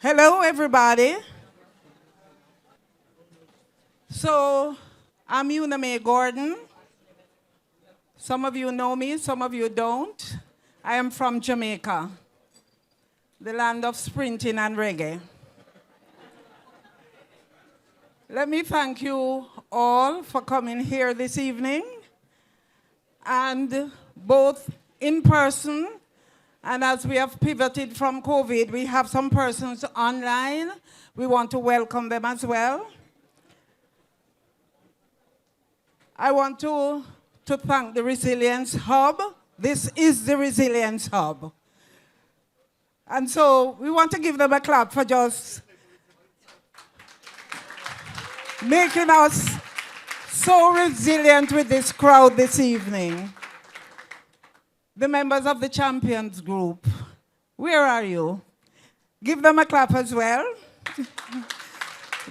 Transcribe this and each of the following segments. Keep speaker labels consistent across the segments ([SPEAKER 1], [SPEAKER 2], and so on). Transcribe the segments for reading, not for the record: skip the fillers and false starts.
[SPEAKER 1] Hello, everybody. So, I'm Una Mae Gordon. Some of you know me, some of you don't. I am from Jamaica, the land of sprinting and reggae. Let me thank you all for coming here this evening, and both in person, and as we have pivoted from COVID, we have some persons online. We want to welcome them as well. I want to thank the Resilience Hub. This is the Resilience Hub. And so we want to give them a clap for just making us so resilient with this crowd this evening. The members of the Champions Group, where are you? Give them a clap as well.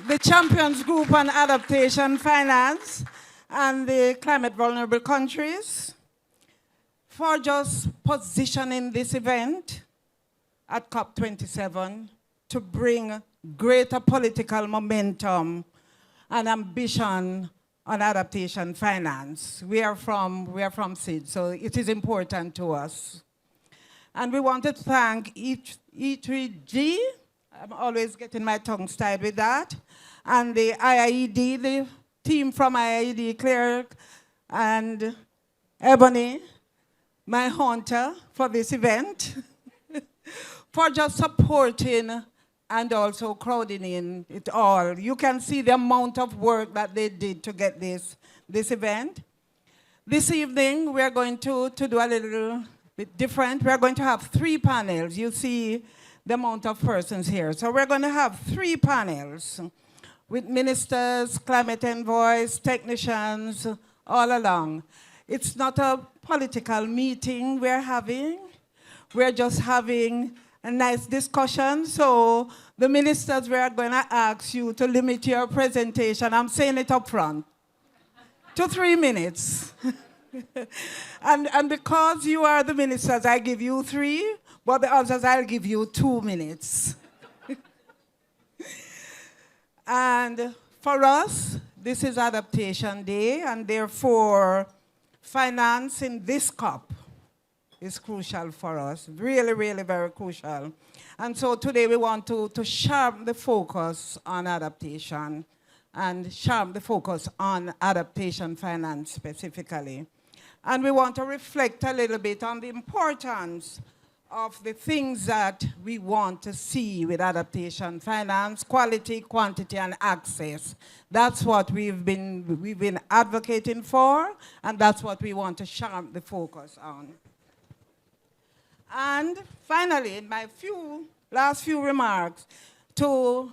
[SPEAKER 1] The Champions Group on Adaptation Finance and the Climate Vulnerable Countries for just positioning this event at COP27 to bring greater political momentum and ambition on adaptation finance. We are from SID, so it is important to us. And we want to thank E3G, I'm always getting my tongue tied with that, and the IIED, the team from IIED, Claire and Ebony, my hunter for this event, for just supporting and also crowding in it all. You can see the amount of work that they did to get this event. This evening, we're going to do a little bit different. We're going to have 3 panels. You see the amount of persons here. So we're going to have 3 panels with ministers, climate envoys, technicians, all along. It's not a political meeting we're having. We're just having a nice discussion. So the ministers, we are going to ask you to limit your presentation. I'm saying it up front, to 3 minutes. and because you are the ministers, I give you 3, but the others, I'll give you 2 minutes. And for us, this is Adaptation Day, and therefore, finance in this COP is crucial for us, really, really very crucial. And so today we want to sharpen the focus on adaptation and sharpen the focus on adaptation finance specifically. And we want to reflect a little bit on the importance of the things that we want to see with adaptation finance: quality, quantity, and access. That's what we've been advocating for, and that's what we want to sharpen the focus on. And finally, my last few remarks, to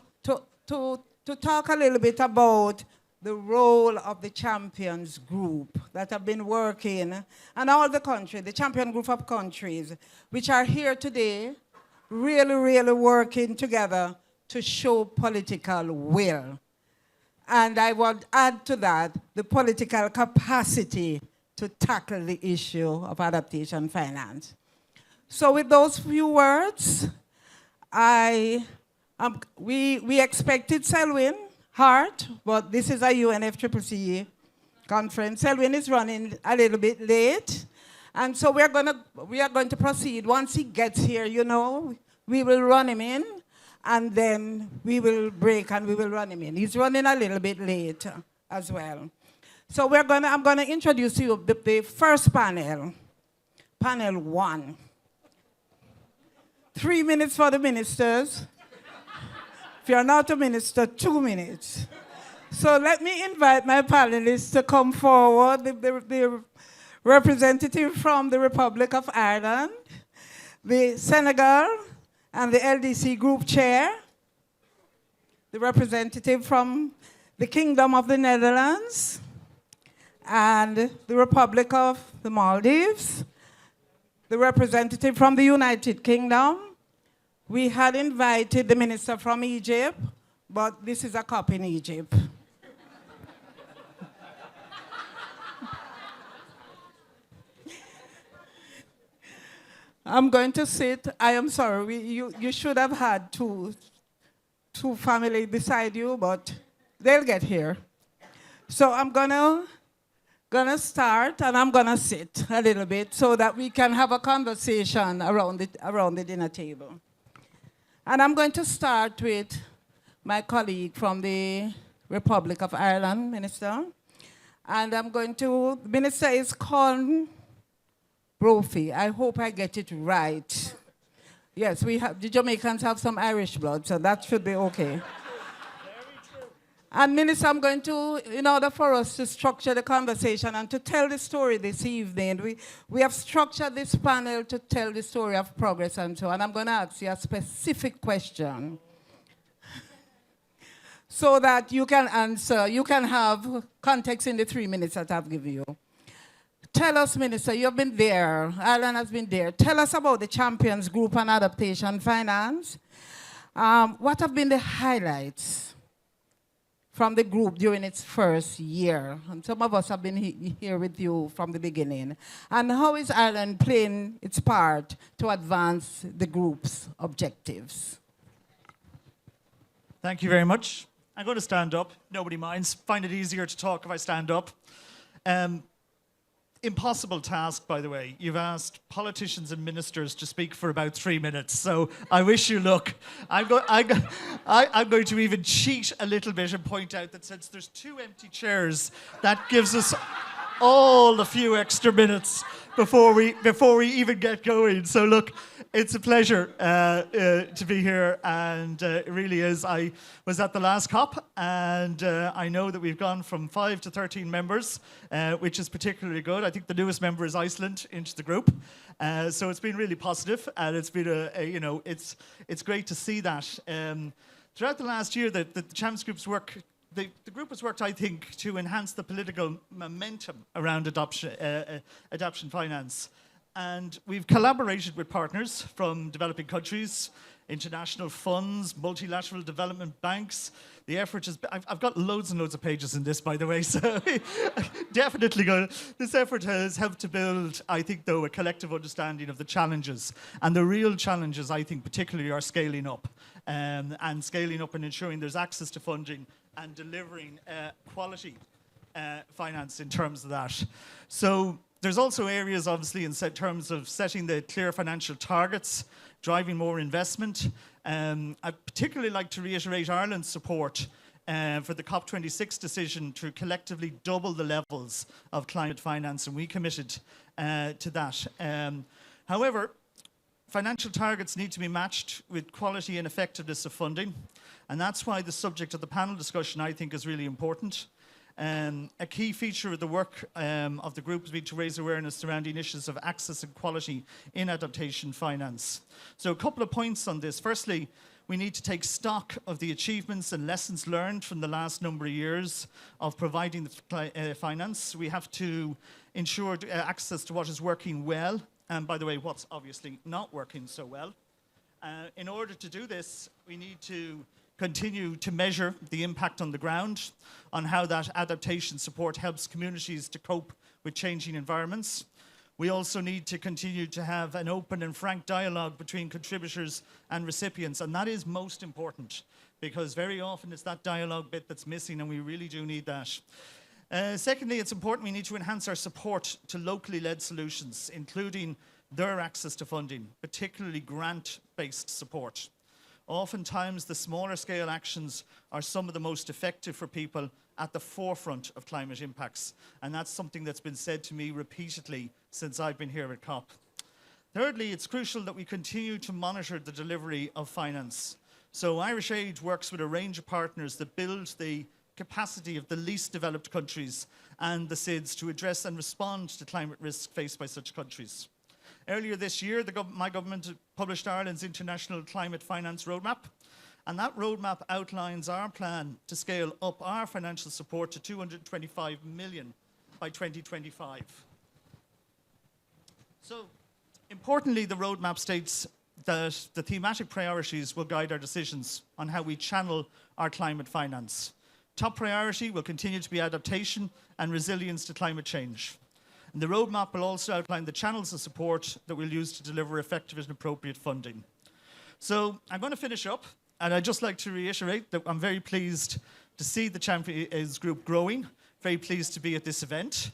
[SPEAKER 1] talk a little bit about the role of the Champions Group that have been working, and all the countries, the Champion Group of countries, which are here today, really, really working together to show political will. And I would add to that the political capacity to tackle the issue of adaptation finance. So with those few words, we expected Selwyn Hart, but this is a UNFCCC conference. Selwyn is running a little bit late, and so we are going to proceed. Once he gets here, you know, we will run him in, and then we will break and we will run him in. He's running a little bit late as well. So I'm gonna introduce you the first panel, panel 1. 3 minutes for the ministers. If you're not a minister, 2 minutes. So let me invite my panelists to come forward. The representative from the Republic of Ireland, the Senegal and the LDC group chair, the representative from the Kingdom of the Netherlands, and the Republic of the Maldives, the representative from the United Kingdom. We had invited the minister from Egypt, but this is a COP in Egypt. I'm going to sit. I am sorry. You should have had two two family beside you, but they'll get here. So I'm gonna start, and I'm gonna sit a little bit so that we can have a conversation around the dinner table. And I'm going to start with my colleague from the Republic of Ireland, Minister. And the Minister is Con Brophy. I hope I get it right. Yes, the Jamaicans have some Irish blood, so that should be okay. And Minister, I'm going to, in order for us to structure the conversation and to tell the story this evening, we have structured this panel to tell the story of progress and so on. I'm going to ask you a specific question so that you can answer, you can have context in the 3 minutes that I've given you. Tell us, Minister, you've been there, Ireland has been there. Tell us about the Champions Group on Adaptation Finance. What have been the highlights from the group during its first year? And some of us have been here with you from the beginning. And how is Ireland playing its part to advance the group's objectives?
[SPEAKER 2] Thank you very much. I'm going to stand up. Nobody minds. Find it easier to talk if I stand up. Impossible task, by the way. You've asked politicians and ministers to speak for about 3 minutes, so I wish you luck. I'm going to even cheat a little bit and point out that since there's 2 empty chairs, that gives us all a few extra minutes before we even get going. So look, it's a pleasure to be here, and it really is. I was at the last COP, and I know that we've gone from 5 to 13 members, which is particularly good. I think the newest member is Iceland into the group, so it's been really positive, and it's been it's great to see that. Throughout the last year, the Champs Group's work. The group has worked, I think, to enhance the political momentum around adaptation finance. And we've collaborated with partners from developing countries, international funds, multilateral development banks. The effort has been, I've got loads and loads of pages in this, by the way, so definitely good. This effort has helped to build, I think, though, a collective understanding of the challenges. And the real challenges, I think, particularly are scaling up. And scaling up and ensuring there's access to funding and delivering quality finance in terms of that. So there's also areas, obviously, in terms of setting the clear financial targets, driving more investment. I'd particularly like to reiterate Ireland's support for the COP26 decision to collectively double the levels of climate finance, and we committed to that. However, financial targets need to be matched with quality and effectiveness of funding, and that's why the subject of the panel discussion, I think, is really important. A key feature of the work of the group has been to raise awareness surrounding issues of access and quality in adaptation finance. So a couple of points on this. Firstly, we need to take stock of the achievements and lessons learned from the last number of years of providing the finance. We have to ensure access to what is working well, and by the way, what's obviously not working so well. In order to do this, we need to continue to measure the impact on the ground, on how that adaptation support helps communities to cope with changing environments. We also need to continue to have an open and frank dialogue between contributors and recipients, and that is most important, because very often it's that dialogue bit that's missing, and we really do need that. Secondly, it's important we need to enhance our support to locally led solutions, including their access to funding, particularly grant-based support. Oftentimes, the smaller scale actions are some of the most effective for people at the forefront of climate impacts. And that's something that's been said to me repeatedly since I've been here at COP. Thirdly, it's crucial that we continue to monitor the delivery of finance. So Irish Aid works with a range of partners that build the capacity of the least developed countries and the SIDS to address and respond to climate risks faced by such countries. Earlier this year, my government published Ireland's International Climate Finance Roadmap, and that roadmap outlines our plan to scale up our financial support to 225 million by 2025. So, importantly, the roadmap states that the thematic priorities will guide our decisions on how we channel our climate finance. Top priority will continue to be adaptation and resilience to climate change. And the roadmap will also outline the channels of support that we'll use to deliver effective and appropriate funding. So I'm going to finish up And I'd just like to reiterate that I'm very pleased to see the Champions Group growing, very pleased to be at this event.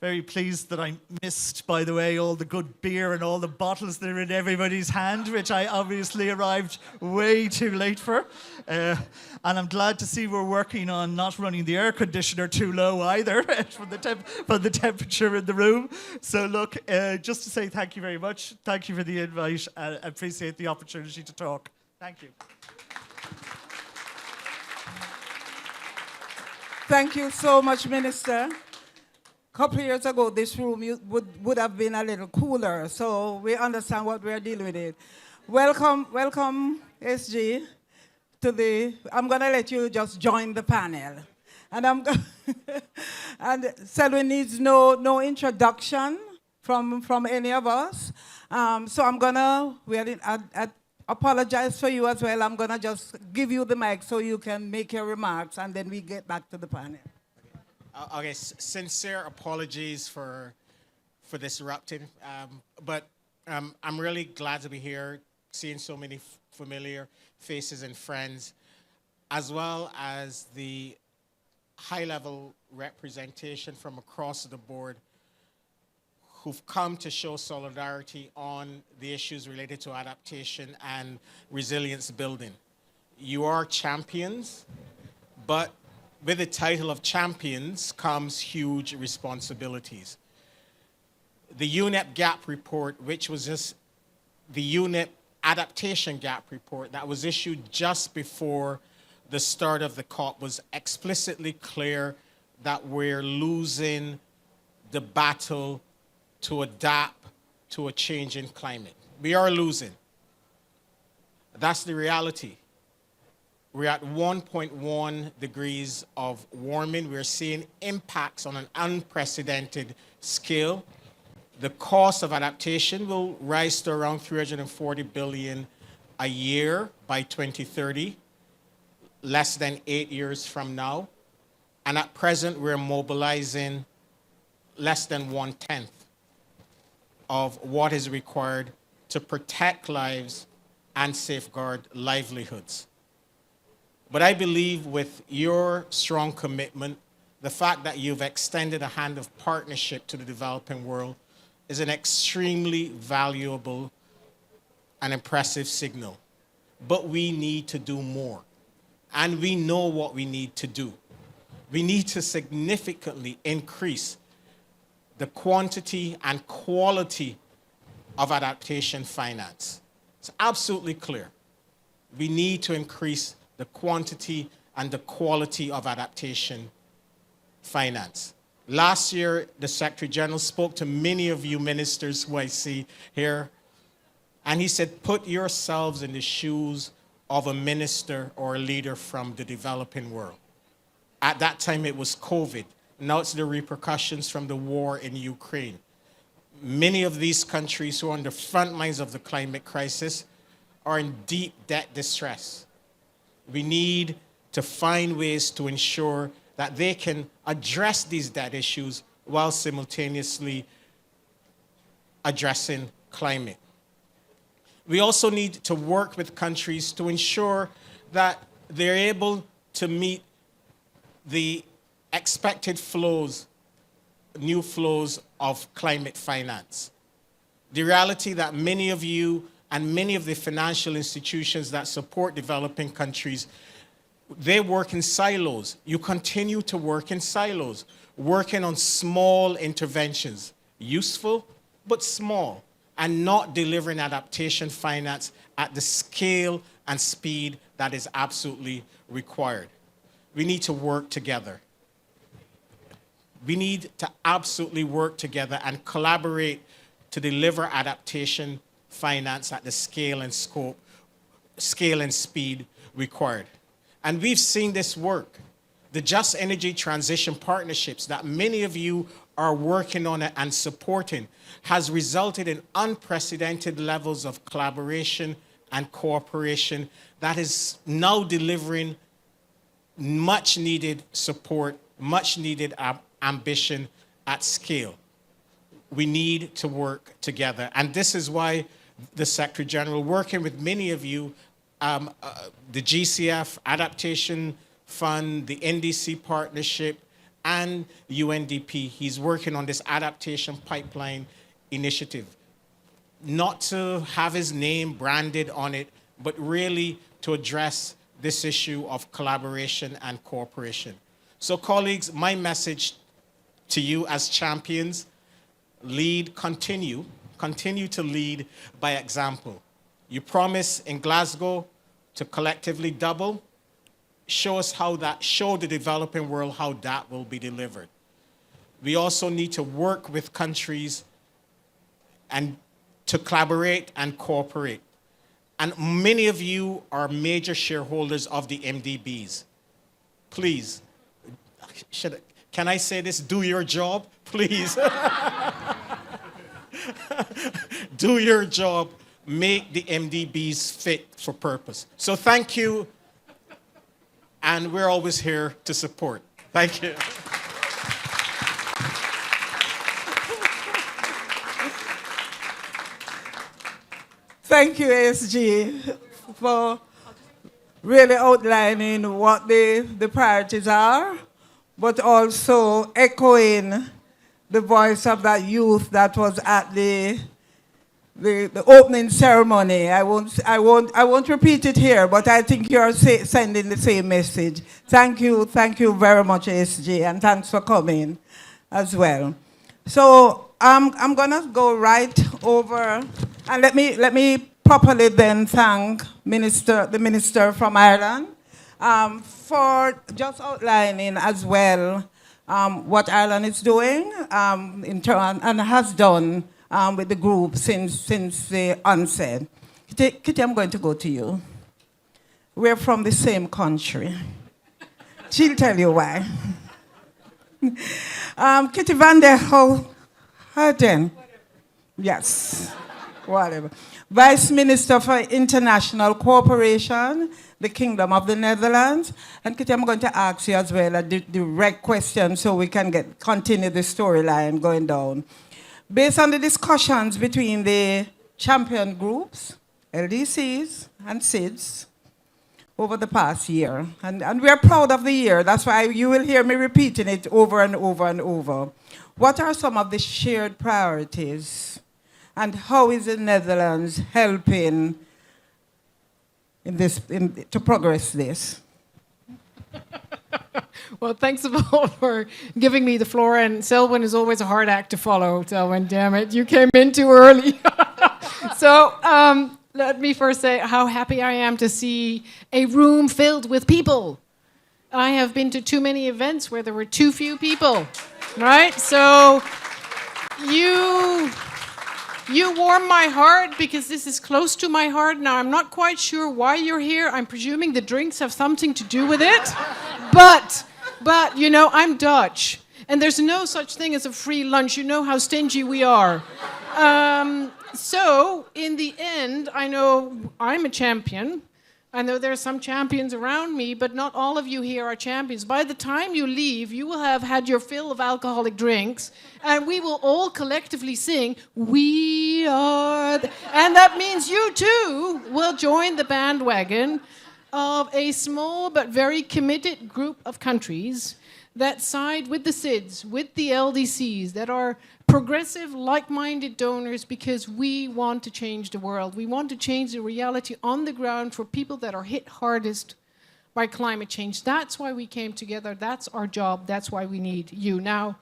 [SPEAKER 2] Very pleased that I missed, by the way, all the good beer and all the bottles that are in everybody's hand, which I obviously arrived way too late for. And I'm glad to see we're working on not running the air conditioner too low either from the temperature in the room. So look, just to say thank you very much. Thank you for the invite. I appreciate the opportunity to talk. Thank you.
[SPEAKER 1] Thank you so much, Minister. A couple of years ago, this room would have been a little cooler, so we understand what we're dealing with. It. Welcome, SG, I'm going to let you just join the panel. And and Selwyn needs no introduction from any of us. So I'm going to, I apologize for you as well. I'm going to just give you the mic so you can make your remarks, and then we get back to the panel.
[SPEAKER 3] Okay, sincere apologies for disrupting, but I'm really glad to be here, seeing so many familiar faces and friends, as well as the high-level representation from across the board who've come to show solidarity on the issues related to adaptation and resilience building. You are champions, but with the title of champions comes huge responsibilities. The UNEP Gap Report, which was just the UNEP Adaptation Gap Report that was issued just before the start of the COP, was explicitly clear that we're losing the battle to adapt to a changing climate. We are losing. That's the reality. We're at 1.1 degrees of warming. We're seeing impacts on an unprecedented scale. The cost of adaptation will rise to around $340 billion a year by 2030, less than 8 years from now. And at present, we're mobilizing less than 1/10 of what is required to protect lives and safeguard livelihoods. But I believe with your strong commitment, the fact that you've extended a hand of partnership to the developing world is an extremely valuable and impressive signal. But we need to do more. And we know what we need to do. We need to significantly increase the quantity and quality of adaptation finance. It's absolutely clear. We need to increase the quantity and the quality of adaptation finance. Last year, the Secretary General spoke to many of you ministers who I see here, and he said, put yourselves in the shoes of a minister or a leader from the developing world. At that time, it was COVID. Now it's the repercussions from the war in Ukraine. Many of these countries who are on the front lines of the climate crisis are in deep debt distress. We need to find ways to ensure that they can address these debt issues while simultaneously addressing climate. We also need to work with countries to ensure that they're able to meet the expected flows, new flows of climate finance. The reality that many of you and many of the financial institutions that support developing countries, they work in silos. You continue to work in silos, working on small interventions, useful but small, and not delivering adaptation finance at the scale and speed that is absolutely required. We need to work together. We need to absolutely work together and collaborate to deliver adaptation finance at the scale and scope, scale and speed required. And we've seen this work. The Just Energy Transition Partnerships that many of you are working on and supporting has resulted in unprecedented levels of collaboration and cooperation that is now delivering much needed support, much needed ambition at scale. We need to work together. And this is why the Secretary General, working with many of you, the GCF Adaptation Fund, the NDC Partnership, and UNDP. He's working on this adaptation pipeline initiative. Not to have his name branded on it, but really to address this issue of collaboration and cooperation. So colleagues, my message to you as champions, lead, continue to lead by example. You promise in Glasgow to collectively double. Show the developing world how that will be delivered. We also need to work with countries and to collaborate and cooperate. And many of you are major shareholders of the MDBs. Please, can I say this? Do your job, please. Do your job. Make the MDBs fit for purpose. So thank you. And we're always here to support. Thank you.
[SPEAKER 1] Thank you, SG, for really outlining what the priorities are, but also echoing the voice of that youth that was at the opening ceremony. I won't repeat it here, but I think you're sending the same message. Thank you very much, SG, and thanks for coming as well. So I'm gonna go right over, and let me properly then thank the minister from Ireland for just outlining as well what Ireland is doing in turn and has done with the group since the onset. Kitty, I'm going to go to you. We're from the same country. She'll tell you why. Kitty van der Houten. Yes, whatever. Vice Minister for International Cooperation, the Kingdom of the Netherlands. And Kitty, I'm going to ask you as well a direct question so we can continue the storyline going down. Based on the discussions between the champion groups, LDCs and SIDS, over the past year, and we're proud of the year, that's why you will hear me repeating it over and over and over. What are some of the shared priorities, and how is the Netherlands helping to progress this?
[SPEAKER 4] Well, thanks all for giving me the floor. And Selwyn is always a hard act to follow. Selwyn, damn it, you came in too early. So let me first say how happy I am to see a room filled with people. I have been to too many events where there were too few people, right? So you warm my heart because this is close to my heart. Now, I'm not quite sure why you're here. I'm presuming the drinks have something to do with it. But you know, I'm Dutch, and there's no such thing as a free lunch. You know how stingy we are. So, in the end, I know I'm a champion. I know there are some champions around me, but not all of you here are champions. By the time you leave, you will have had your fill of alcoholic drinks, and we will all collectively sing, "We are..." And that means you too will join the bandwagon of a small but very committed group of countries that side with the SIDS, with the LDCs, that are progressive, like-minded donors because we want to change the world. We want to change the reality on the ground for people that are hit hardest by climate change. That's why we came together. That's our job. That's why we need you. Now,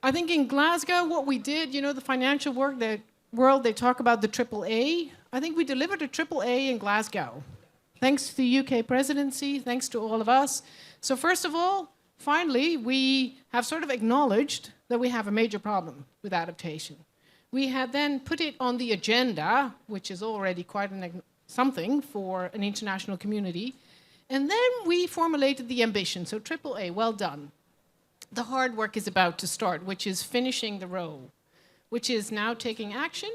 [SPEAKER 4] I think in Glasgow, what we did, you know, the financial world, they talk about the AAA. I think we delivered a AAA in Glasgow. Thanks to the UK presidency, thanks to all of us. So first of all, finally, we have sort of acknowledged that we have a major problem with adaptation. We had then put it on the agenda, which is already quite something for an international community. And then we formulated the ambition. So AAA, well done. The hard work is about to start, which is finishing the row, which is now taking action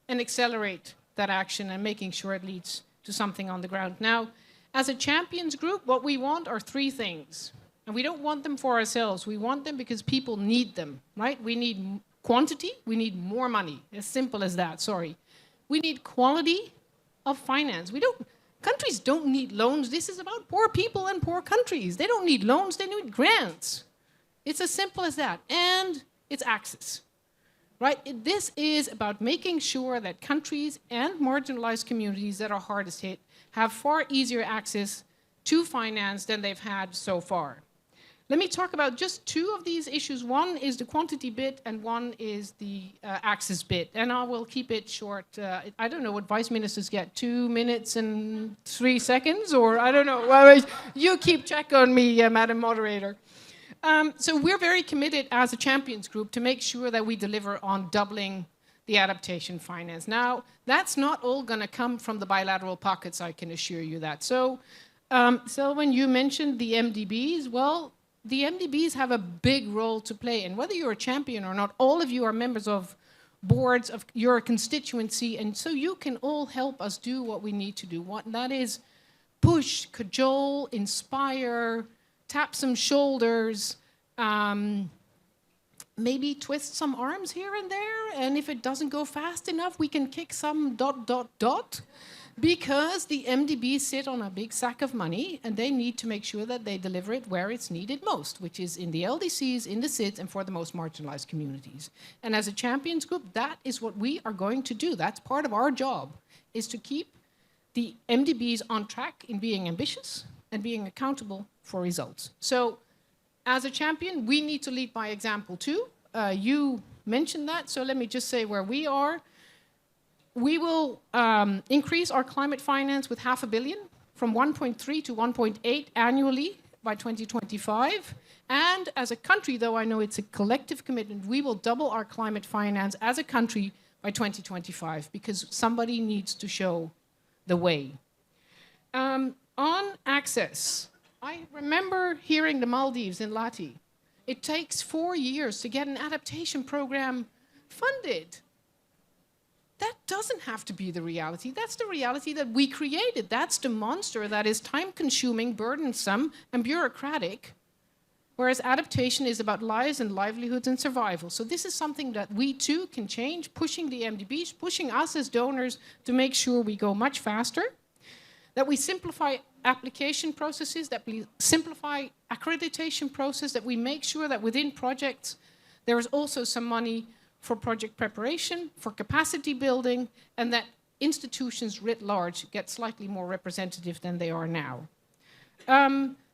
[SPEAKER 4] and accelerate that action and making sure it leads to something on the ground. Now, as a champions group, what we want are three things. And we don't want them for ourselves. We want them because people need them, right? We need quantity. We need more money. As simple as that, sorry. We need quality of finance. Countries don't need loans. This is about poor people and poor countries. They don't need loans, they need grants. It's as simple as that. And it's access. Right? This is about making sure that countries and marginalized communities that are hardest hit have far easier access to finance than they've had so far. Let me talk about just two of these issues. One is the quantity bit, and one is the access bit. And I will keep it short. I don't know what vice ministers get, 2 minutes and 3 seconds, or I don't know. Well, you keep check on me, Madam Moderator. So we're very committed as a champions group to make sure that we deliver on doubling the adaptation finance. Now, that's not all going to come from the bilateral pockets, I can assure you that. So when you mentioned the MDBs, well, the MDBs have a big role to play. And whether you're a champion or not, all of you are members of boards of your constituency. And so you can all help us do what we need to do. That is push, cajole, inspire, tap some shoulders, maybe twist some arms here and there. And if it doesn't go fast enough, we can kick some ... Because the MDBs sit on a big sack of money, and they need to make sure that they deliver it where it's needed most, which is in the LDCs, in the SIDS, and for the most marginalized communities. And as a champions group, that is what we are going to do. That's part of our job, is to keep the MDBs on track in being ambitious and being accountable for results. So as a champion, we need to lead by example too. You mentioned that, so let me just say where we are. We will increase our climate finance with $500 million from 1.3 to 1.8 annually by 2025. And as a country, though I know it's a collective commitment, we will double our climate finance as a country by 2025 because somebody needs to show the way. On access, I remember hearing the Maldives in Lati. It takes 4 years to get an adaptation program funded. That doesn't have to be the reality. That's the reality that we created. That's the monster that is time-consuming, burdensome, and bureaucratic, whereas adaptation is about lives and livelihoods and survival. So this is something that we too can change, pushing the MDBs, pushing us as donors to make sure we go much faster, that we simplify application processes, that we simplify accreditation process, that we make sure that within projects there is also some money for project preparation, for capacity building, and that institutions writ large get slightly more representative than they are now.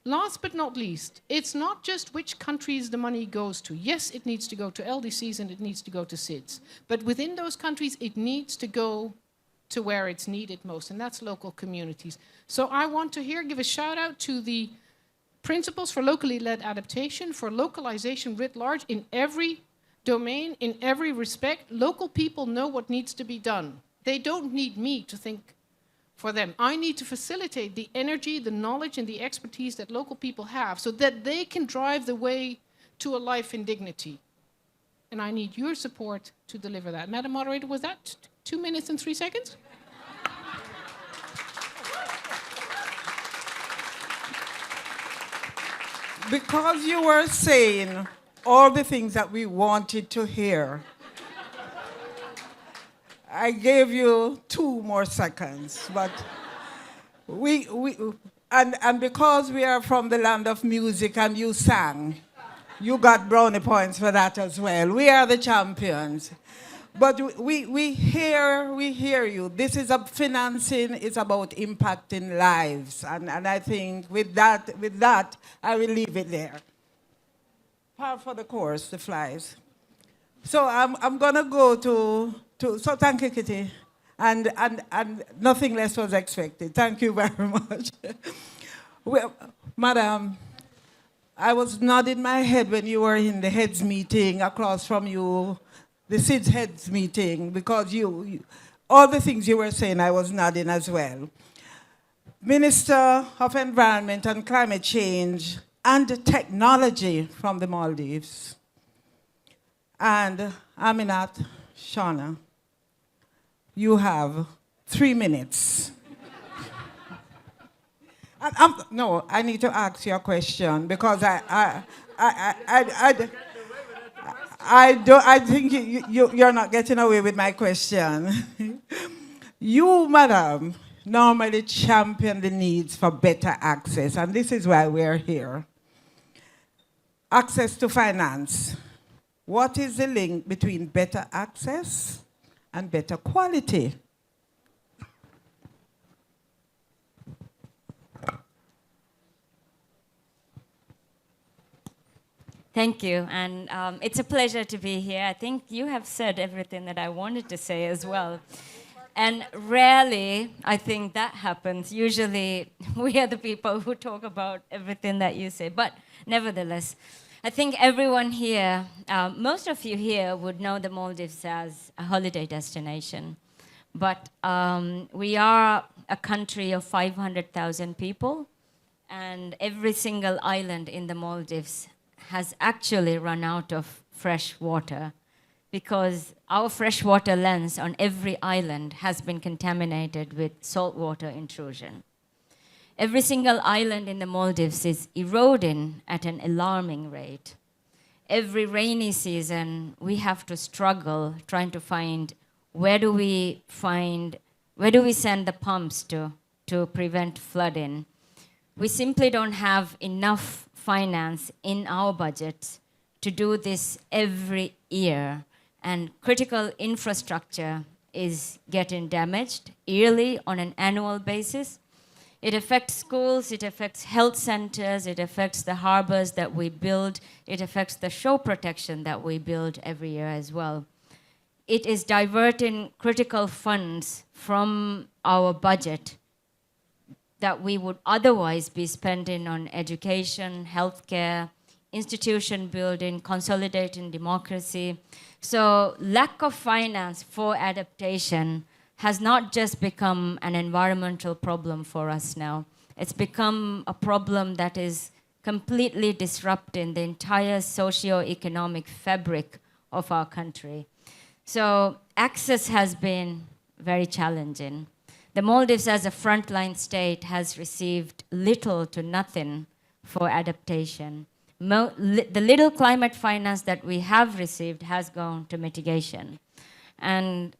[SPEAKER 4] Last but not least, it's not just which countries the money goes to. Yes, it needs to go to LDCs and it needs to go to SIDS. But within those countries, it needs to go to where it's needed most, and that's local communities. So I want to here give a shout out to the principles for locally led adaptation, for localization writ large in every domain, in every respect. Local people know what needs to be done. They don't need me to think for them. I need to facilitate the energy, the knowledge, and the expertise that local people have so that they can drive the way to a life in dignity. And I need your support to deliver that. Madam Moderator, was that 2 minutes and 3 seconds?
[SPEAKER 1] Because you were saying all the things that we wanted to hear, I gave you 2 more seconds, but and because we are from the land of music and you sang, you got brownie points for that as well. We are the champions. But we hear you. This is financing is about impacting lives. And I think with that, I will leave it there. Par for the course, the flies. So I'm gonna go to so thank you, Kitty. And nothing less was expected. Thank you very much. Well, Madam, I was nodding my head when you were in the heads meeting across from you, the SIDS heads meeting, because you all the things you were saying, I was nodding as well. Minister of Environment and Climate Change and Technology from the Maldives, and Aminat Shauna, you have 3 minutes. No, I need to ask you a question because I think you're not getting away with my question. You, madam, normally champion the needs for better access, and this is why we're here. Access to finance. What is the link between better access and better quality?
[SPEAKER 5] Thank you, and it's a pleasure to be here. I think you have said everything that I wanted to say as well. And rarely, I think that happens. Usually, we are the people who talk about everything that you say. But nevertheless, I think everyone here, most of you here would know the Maldives as a holiday destination. But we are a country of 500,000 people, and every single island in the Maldives has actually run out of fresh water because our freshwater lens on every island has been contaminated with saltwater intrusion. Every single island in the Maldives is eroding at an alarming rate. Every rainy season, we have to struggle trying to find where do we send the pumps to prevent flooding. We simply don't have enough finance in our budgets to do this every year. And critical infrastructure is getting damaged yearly on an annual basis. It affects schools, it affects health centers, it affects the harbors that we build, it affects the shore protection that we build every year as well. It is diverting critical funds from our budget that we would otherwise be spending on education, healthcare, institution building, consolidating democracy. So lack of finance for adaptation has not just become an environmental problem for us now. It's become a problem that is completely disrupting the entire socio-economic fabric of our country. So access has been very challenging. The Maldives as a frontline state has received little to nothing for adaptation. The little climate finance that we have received has gone to mitigation. And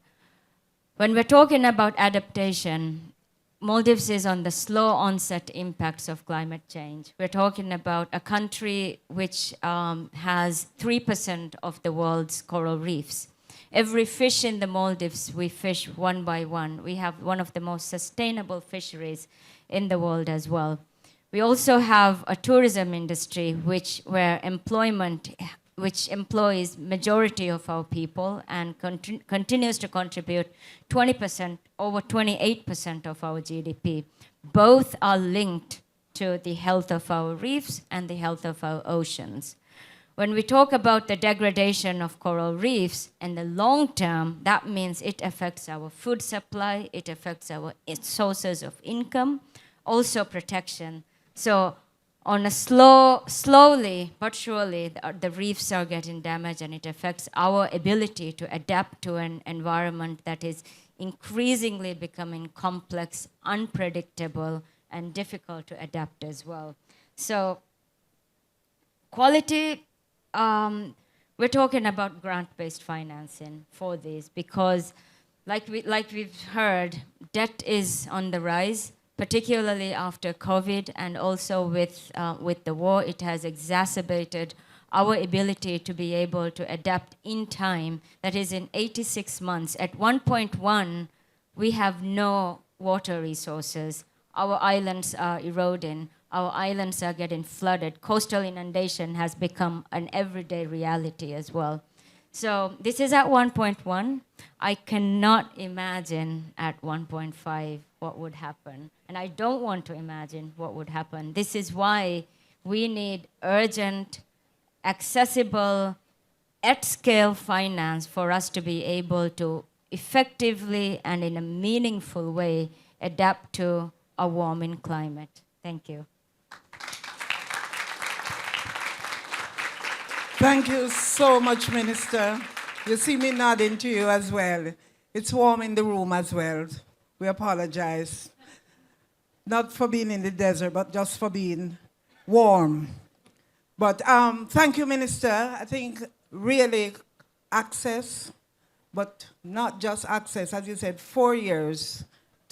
[SPEAKER 5] when we're talking about adaptation, Maldives is on the slow onset impacts of climate change. We're talking about a country which has 3% of the world's coral reefs. Every fish in the Maldives, we fish one by one. We have one of the most sustainable fisheries in the world as well. We also have a tourism industry which employs majority of our people and continues to contribute 20%, over 28% of our GDP. Both are linked to the health of our reefs and the health of our oceans. When we talk about the degradation of coral reefs in the long term, that means it affects our food supply, it affects our sources of income, also protection. So on a slowly but surely, the reefs are getting damaged and it affects our ability to adapt to an environment that is increasingly becoming complex, unpredictable, and difficult to adapt as well. So quality, we're talking about grant-based financing for this because like we've heard, debt is on the rise, particularly after COVID and also with the war. It has exacerbated our ability to be able to adapt in time, that is in 86 months. At 1.1, we have no water resources. Our islands are eroding. Our islands are getting flooded. Coastal inundation has become an everyday reality as well. So this is at 1.1. I cannot imagine at 1.5 what would happen. And I don't want to imagine what would happen. This is why we need urgent, accessible, at-scale finance for us to be able to effectively and in a meaningful way adapt to a warming climate. Thank you.
[SPEAKER 1] Thank you so much, Minister. You see me nodding to you as well. It's warm in the room as well. We apologize. Not for being in the desert, but just for being warm. But thank you, Minister. I think really access, but not just access. As you said, 4 years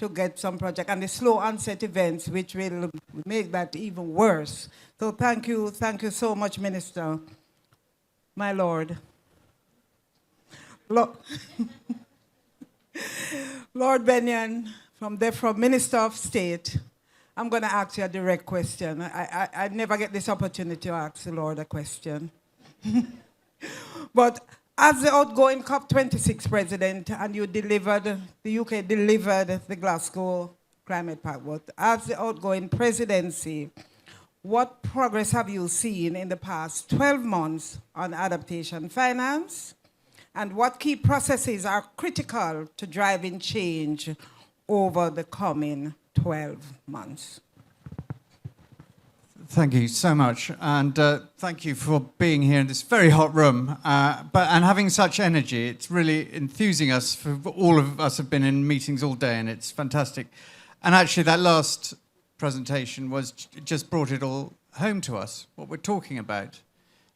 [SPEAKER 1] to get some project, and the slow onset events, which will make that even worse. So thank you so much, Minister. My Lord. Lord Benyon, from Minister of State, I'm going to ask you a direct question. I never get this opportunity to ask the Lord a question. But as the outgoing COP26 president, and the UK delivered the Glasgow Climate Pact, but as the outgoing presidency, what progress have you seen in the past 12 months on adaptation finance? And what key processes are critical to driving change over the coming 12 months?
[SPEAKER 6] Thank you so much, and thank you for being here in this very hot room, and having such energy. It's really enthusing us. All of us have been in meetings all day, and it's fantastic. And actually, that last presentation just brought it all home to us. What we're talking about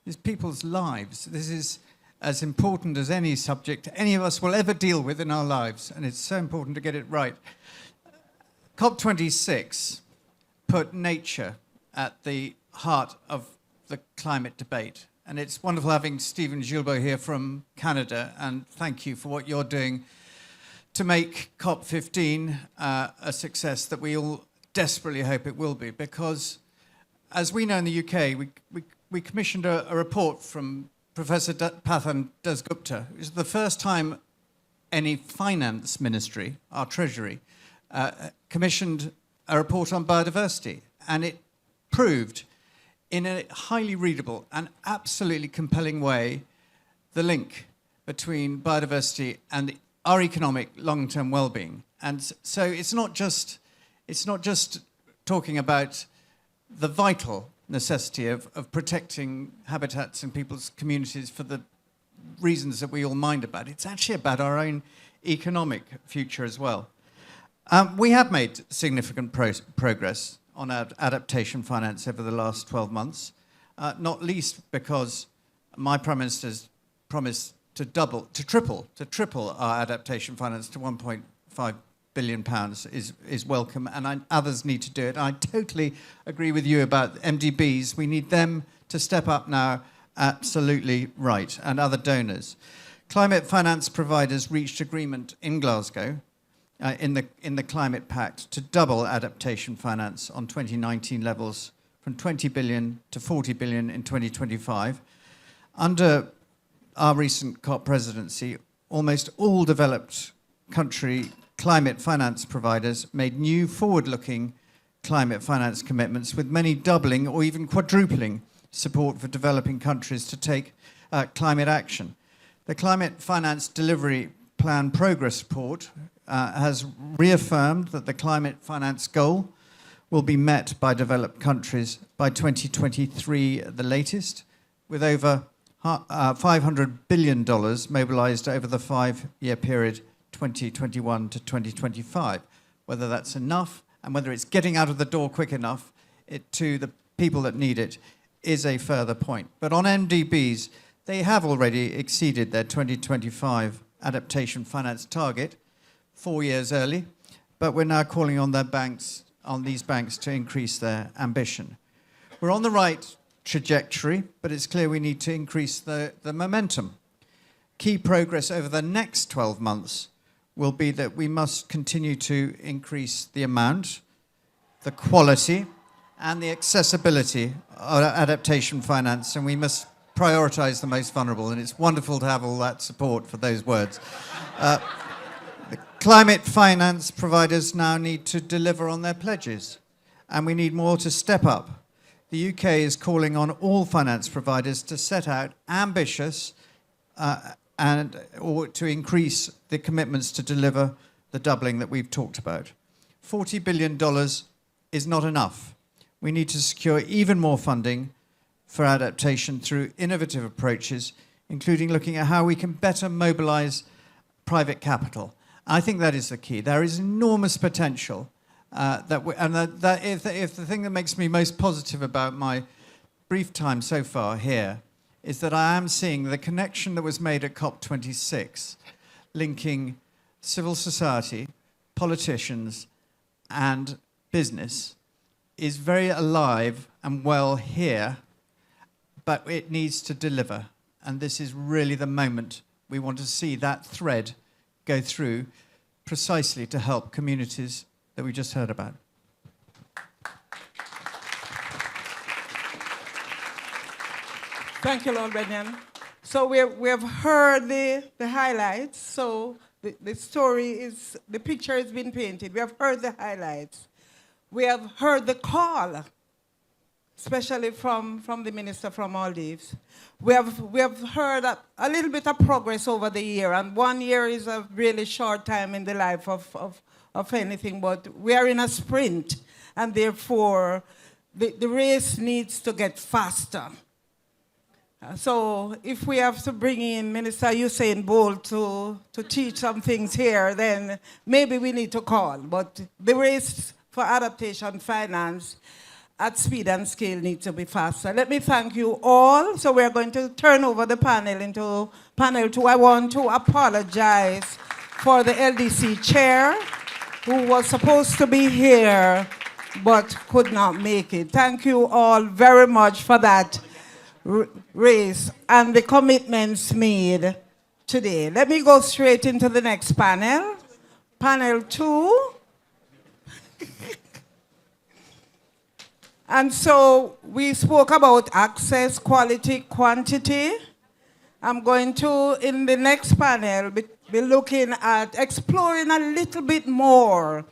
[SPEAKER 6] is people's lives. This is as important as any subject any of us will ever deal with in our lives, and it's so important to get it right. COP26 put nature at the heart of the climate debate, and it's wonderful having Stephen Gilbo here from Canada, and thank you for what you're doing to make COP15 a success that we all desperately hope it will be, because as we know in the UK, we commissioned a report from Professor Pathan Dasgupta. It was the first time any finance ministry, our treasury, commissioned a report on biodiversity, and it proved in a highly readable and absolutely compelling way the link between biodiversity and our economic long-term well-being. And so it's not just talking about the vital necessity of protecting habitats and people's communities for the reasons that we all mind about. It's actually about our own economic future as well. We have made significant progress on adaptation finance over the last 12 months, not least because my Prime Minister's promised to triple our adaptation finance to £1.5 billion is welcome, and others need to do it. I totally agree with you about MDBs. We need them to step up now, absolutely right, and other donors. Climate finance providers reached agreement in Glasgow in the Climate Pact to double adaptation finance on 2019 levels from 20 billion to 40 billion in 2025. Under our recent COP presidency, almost all developed country climate finance providers made new forward-looking climate finance commitments, with many doubling or even quadrupling support for developing countries to take climate action. The Climate Finance Delivery Plan Progress Report has reaffirmed that the climate finance goal will be met by developed countries by 2023 at the latest, with over $500 billion mobilized over the 5-year period 2021 to 2025. Whether that's enough and whether it's getting out of the door quick enough to the people that need it is a further point. But on MDBs, they have already exceeded their 2025 adaptation finance target 4 years early, but we're now calling on these banks to increase their ambition. We're on the right trajectory, but it's clear we need to increase the momentum. Key progress over the next 12 months will be that we must continue to increase the amount, the quality, and the accessibility of adaptation finance, and we must prioritize the most vulnerable, and it's wonderful to have all that support for those words. The climate finance providers now need to deliver on their pledges, and we need more to step up. The UK is calling on all finance providers to set out ambitious or to increase the commitments to deliver the doubling that we've talked about. $40 billion is not enough. We need to secure even more funding for adaptation through innovative approaches, including looking at how we can better mobilize private capital. I think that is the key. There is enormous potential. If the thing that makes me most positive about my brief time so far here is that I am seeing the connection that was made at COP26, linking civil society, politicians and business is very alive and well here, but it needs to deliver. And this is really the moment we want to see that thread go through precisely to help communities that we just heard about.
[SPEAKER 1] Thank you, Lord Brennan. So we have heard the highlights. So the story is, the picture has been painted. We have heard the highlights. We have heard the call, especially from the minister from Maldives. We have heard a little bit of progress over the year, and 1 year is a really short time in the life of anything, but we are in a sprint, and therefore the race needs to get faster. So if we have to bring in Minister Usain Bolt to teach some things here, then maybe we need to call. But the race for adaptation finance at speed and scale needs to be faster. Let me thank you all. So we're going to turn over the panel into panel 2. I want to apologize for the LDC chair who was supposed to be here but could not make it. Thank you all very much for that race and the commitments made today. Let me go straight into the next panel. Panel 2. And so we spoke about access, quality, quantity. I'm going to, in the next panel, be looking at exploring a little bit more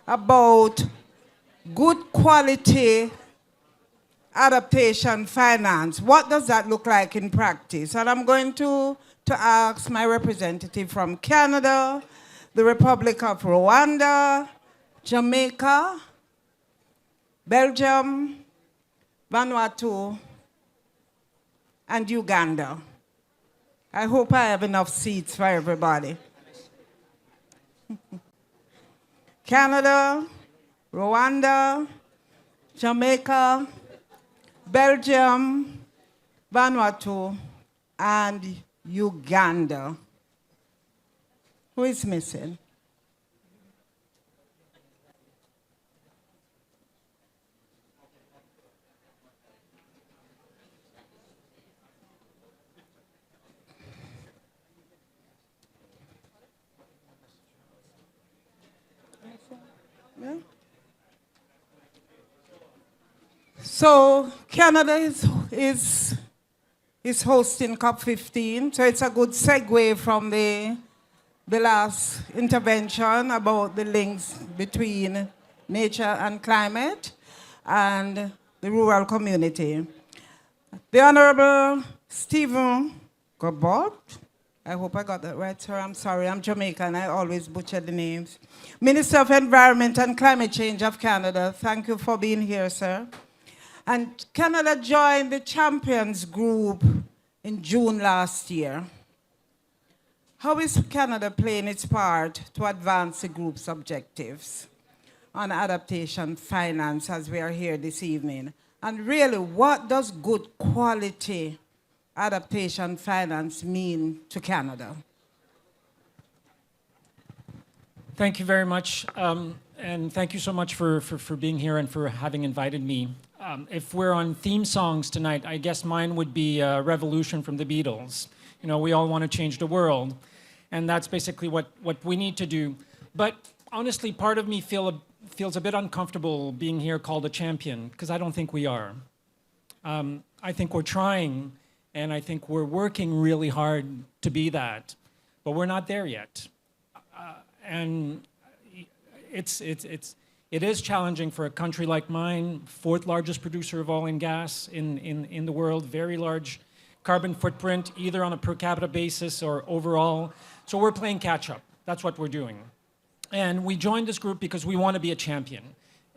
[SPEAKER 1] about good quality adaptation finance. What does that look like in practice? And I'm going to ask my representative from Canada, the Republic of Rwanda, Jamaica, Belgium, Vanuatu, and Uganda. I hope I have enough seats for everybody. Canada, Rwanda, Jamaica, Belgium, Vanuatu, and Uganda. Who is missing? Yeah. So Canada is hosting COP15, so it's a good segue from the last intervention about the links between nature and climate and the rural community. The Honorable Stephen Gobot, I hope I got that right, sir. I'm sorry, I'm Jamaican. I always butcher the names. Minister of Environment and Climate Change of Canada, thank you for being here, sir. And Canada joined the Champions Group in June last year. How is Canada playing its part to advance the group's objectives on adaptation finance as we are here this evening? And really, what does good quality adaptation finance mean to Canada?
[SPEAKER 7] Thank you very much, and thank you so much for being here and for having invited me. If we're on theme songs tonight, I guess mine would be Revolution from the Beatles. You know, we all want to change the world, and that's basically what we need to do. But honestly, part of me feels a bit uncomfortable being here called a champion, because I don't think we are. I think we're trying, and I think we're working really hard to be that, but we're not there yet. And it is challenging for a country like mine, fourth largest producer of oil and gas in the world, very large carbon footprint, either on a per capita basis or overall. So we're playing catch up. That's what we're doing. And we joined this group because we want to be a champion.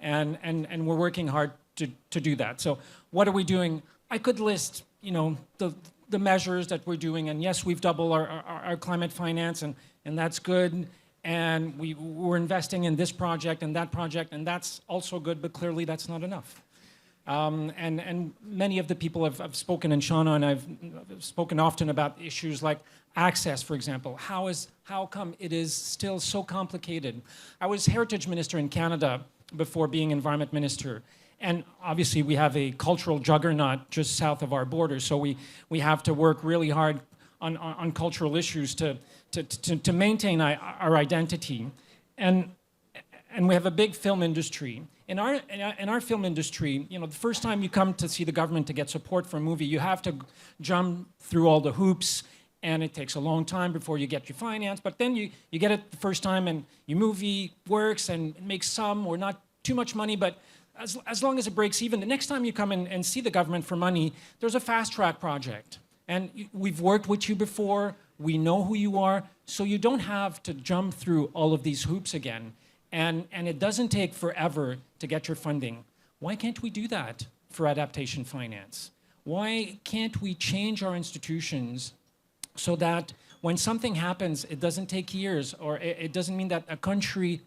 [SPEAKER 7] And we're working hard to do that. So what are we doing? I could list, you know, the measures that we're doing. And yes, we've doubled our climate finance, and that's good. And we're investing in this project, and that's also good, but clearly that's not enough. And many of the people have spoken, and Shauna and I've spoken often about issues like access, for example. How come it is still so complicated? I was Heritage Minister in Canada before being Environment Minister. And obviously we have a cultural juggernaut just south of our border, so we have to work really hard on cultural issues to maintain our identity. And we have a big film industry. In our film industry, you know, the first time you come to see the government to get support for a movie, you have to jump through all the hoops, and it takes a long time before you get your finance. But then you get it the first time, and your movie works and it makes some or not too much money, but as long as it breaks even, the next time you come in and see the government for money, there's a fast-track project. And we've worked with you before, we know who you are, so you don't have to jump through all of these hoops again. And it doesn't take forever to get your funding. Why can't we do that for adaptation finance? Why can't we change our institutions so that when something happens, it doesn't take years, or it doesn't mean that a country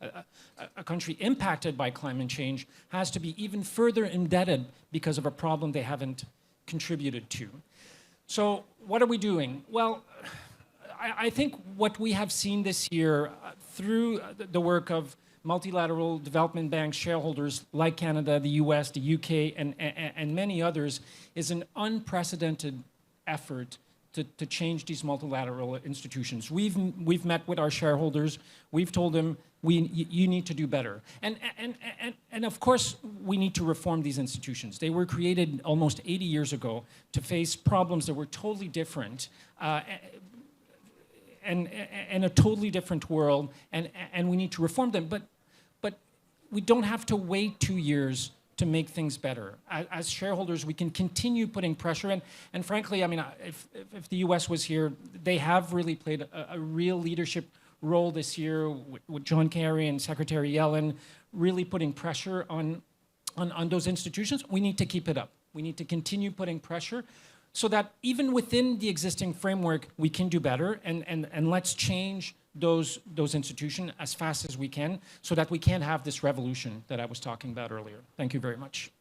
[SPEAKER 7] impacted by climate change has to be even further indebted because of a problem they haven't contributed to. So what are we doing? Well, I think what we have seen this year through the work of multilateral development bank shareholders like Canada, the US, the UK, and many others is an unprecedented effort to change these multilateral institutions. We've met with our shareholders. We've told them you need to do better. And of course, we need to reform these institutions. They were created almost 80 years ago to face problems that were totally different and a totally different world, and we need to reform them. But we don't have to wait 2 years to make things better. As shareholders, we can continue putting pressure, and frankly, I mean, if the US was here, they have really played a real leadership role this year with John Kerry and Secretary Yellen, really putting pressure on those institutions. We need to keep it up. We need to continue putting pressure so that even within the existing framework, we can do better, and let's change those institutions as fast as we can so that we can have this revolution that I was talking about earlier. Thank you very much.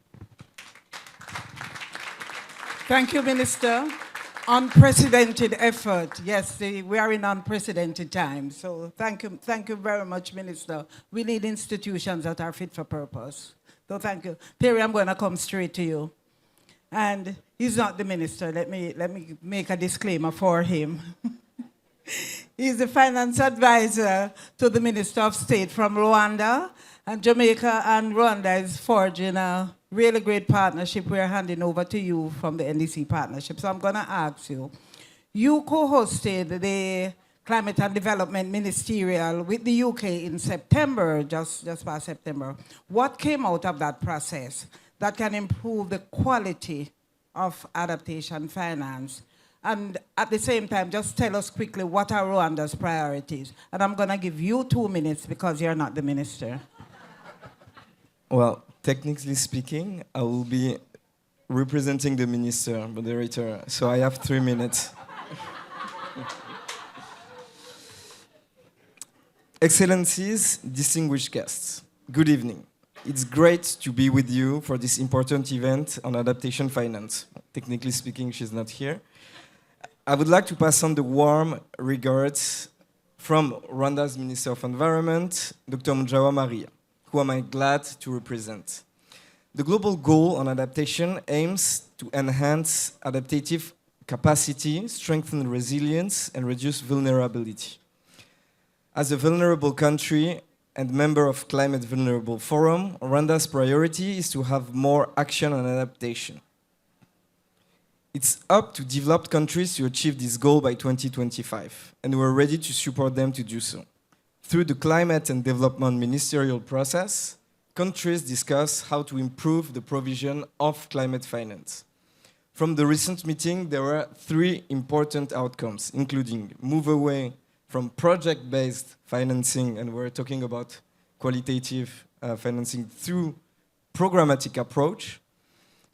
[SPEAKER 1] Thank you, Minister. Unprecedented effort. Yes, we are in unprecedented times. So thank you very much, Minister. We need institutions that are fit for purpose. So thank you. Perry, I'm going to come straight to you. And he's not the minister. Let me make a disclaimer for him. He's the finance advisor to the Minister of State from Rwanda. And Jamaica and Rwanda is forging a really great partnership we're handing over to you from the NDC partnership. So I'm going to ask you, you co-hosted the Climate and Development Ministerial with the UK in September, just past September. What came out of that process that can improve the quality of adaptation finance? And at the same time, just tell us quickly what are Rwanda's priorities. And I'm going to give you 2 minutes because you're not the minister.
[SPEAKER 8] Well, technically speaking, I will be representing the minister, moderator, so I have 3 minutes. Excellencies, distinguished guests, good evening. It's great to be with you for this important event on adaptation finance. Technically speaking, she's not here. I would like to pass on the warm regards from Rwanda's Minister of Environment, Dr. Mujawa Maria, who am I glad to represent. The global goal on adaptation aims to enhance adaptive capacity, strengthen resilience, and reduce vulnerability. As a vulnerable country and member of Climate Vulnerable Forum, Rwanda's priority is to have more action on adaptation. It's up to developed countries to achieve this goal by 2025, and we're ready to support them to do so. Through the Climate and Development Ministerial process, countries discuss how to improve the provision of climate finance. From the recent meeting, there were 3 important outcomes, including move away from project-based financing, and we're talking about qualitative financing through programmatic approach,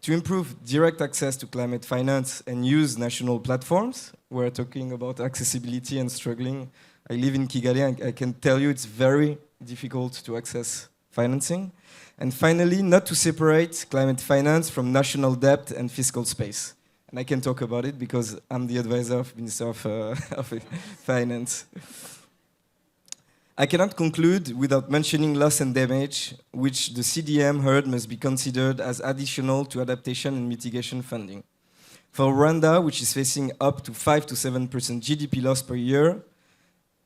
[SPEAKER 8] to improve direct access to climate finance and use national platforms. We're talking about accessibility and struggling. I live in Kigali, and I can tell you it's very difficult to access financing. And finally, not to separate climate finance from national debt and fiscal space. And I can talk about it because I'm the advisor of Minister of Finance. I cannot conclude without mentioning loss and damage, which the CDM heard must be considered as additional to adaptation and mitigation funding. For Rwanda, which is facing up to 5 to 7% GDP loss per year,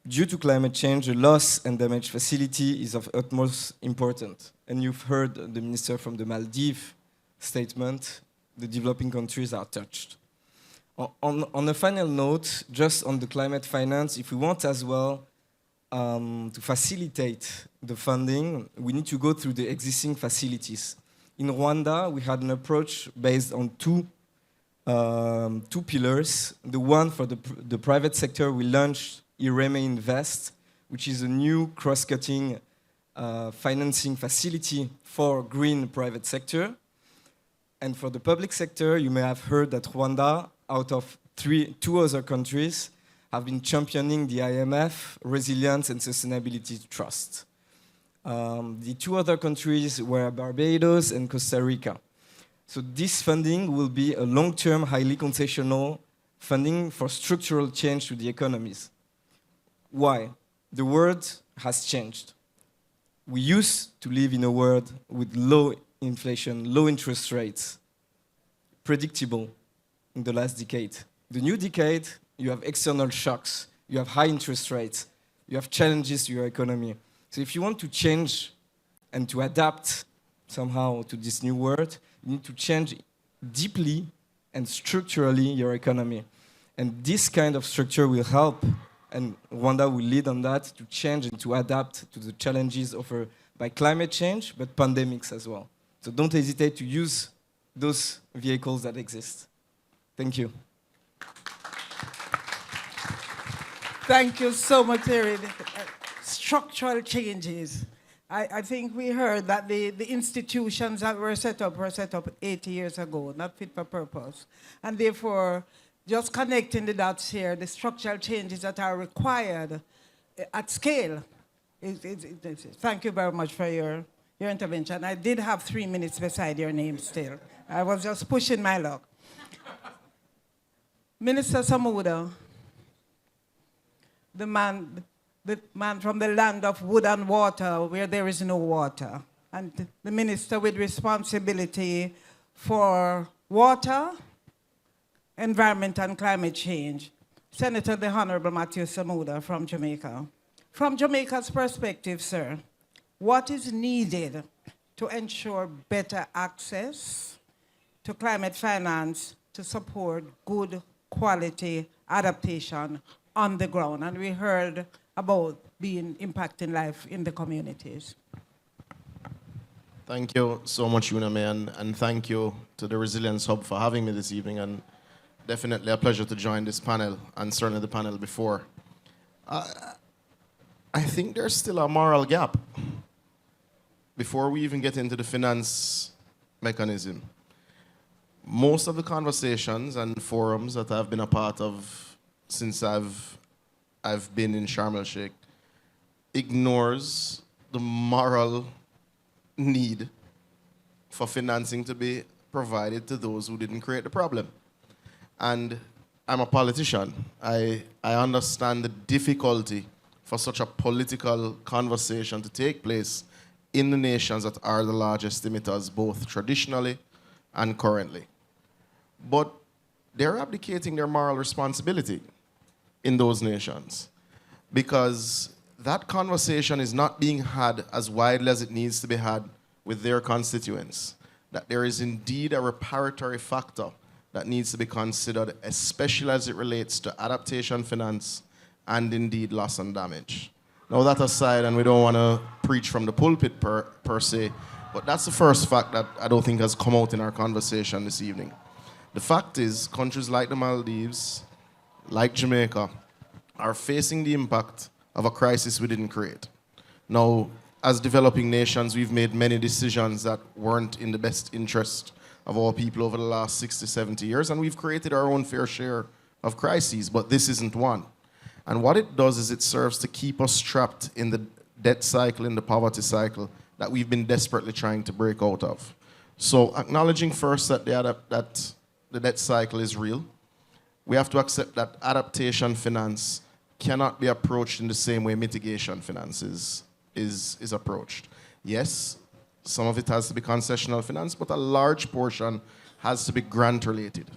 [SPEAKER 8] due to climate change, the loss and damage facility is of utmost importance. And you've heard the minister from the Maldives statement, the developing countries are touched. On a final note, just on the climate finance, if we want as well to facilitate the funding, we need to go through the existing facilities. In Rwanda, we had an approach based on two pillars. The one for the private sector, we launched Ireme Invest, which is a new cross-cutting financing facility for green private sector. And for the public sector, you may have heard that Rwanda, out of two other countries, have been championing the IMF Resilience and Sustainability Trust. The two other countries were Barbados and Costa Rica. So this funding will be a long-term, highly concessional funding for structural change to the economies. Why? The world has changed. We used to live in a world with low inflation, low interest rates, predictable in the last decade. The new decade, you have external shocks, you have high interest rates, you have challenges to your economy. So if you want to change and to adapt somehow to this new world, you need to change deeply and structurally your economy. And this kind of structure will help, and Rwanda will lead on that, to change and to adapt to the challenges offered by climate change, but pandemics as well. So don't hesitate to use those vehicles that exist. Thank you.
[SPEAKER 1] Thank you so much, Terry. Structural changes. I think we heard that the institutions that were set up 80 years ago, not fit for purpose. And therefore, just connecting the dots here, the structural changes that are required at scale. Thank you very much for your intervention. I did have 3 minutes beside your name still. I was just pushing my luck. Minister Samuda, the man from the land of wood and water where there is no water, and the minister with responsibility for water, environment and climate change, Senator the Honorable Matthew Samuda from Jamaica. From Jamaica's perspective, sir, what is needed to ensure better access to climate finance to support good quality adaptation on the ground? And we heard about being impacting life in the communities.
[SPEAKER 9] Thank you so much, Uname, and thank you to the Resilience Hub for having me this evening, and definitely a pleasure to join this panel, and certainly the panel before. I think there's still a moral gap before we even get into the finance mechanism. Most of the conversations and forums that I've been a part of since I've been in Sharm el-Sheikh ignores the moral need for financing to be provided to those who didn't create the problem. And I'm a politician. I understand the difficulty for such a political conversation to take place in the nations that are the largest emitters, both traditionally and currently. But they're abdicating their moral responsibility in those nations, because that conversation is not being had as widely as it needs to be had with their constituents, that there is indeed a reparatory factor that needs to be considered, especially as it relates to adaptation finance and indeed loss and damage. Now that aside, and we don't want to preach from the pulpit per se, but that's the first fact that I don't think has come out in our conversation this evening. The fact is, countries like the Maldives, like Jamaica, are facing the impact of a crisis we didn't create. Now, as developing nations, we've made many decisions that weren't in the best interest of our people over the last 60, 70 years, and we've created our own fair share of crises, but this isn't one. And what it does is it serves to keep us trapped in the debt cycle, in the poverty cycle that we've been desperately trying to break out of. So acknowledging first that the debt cycle is real, we have to accept that adaptation finance cannot be approached in the same way mitigation finance is approached. Yes, some of it has to be concessional finance, but a large portion has to be grant related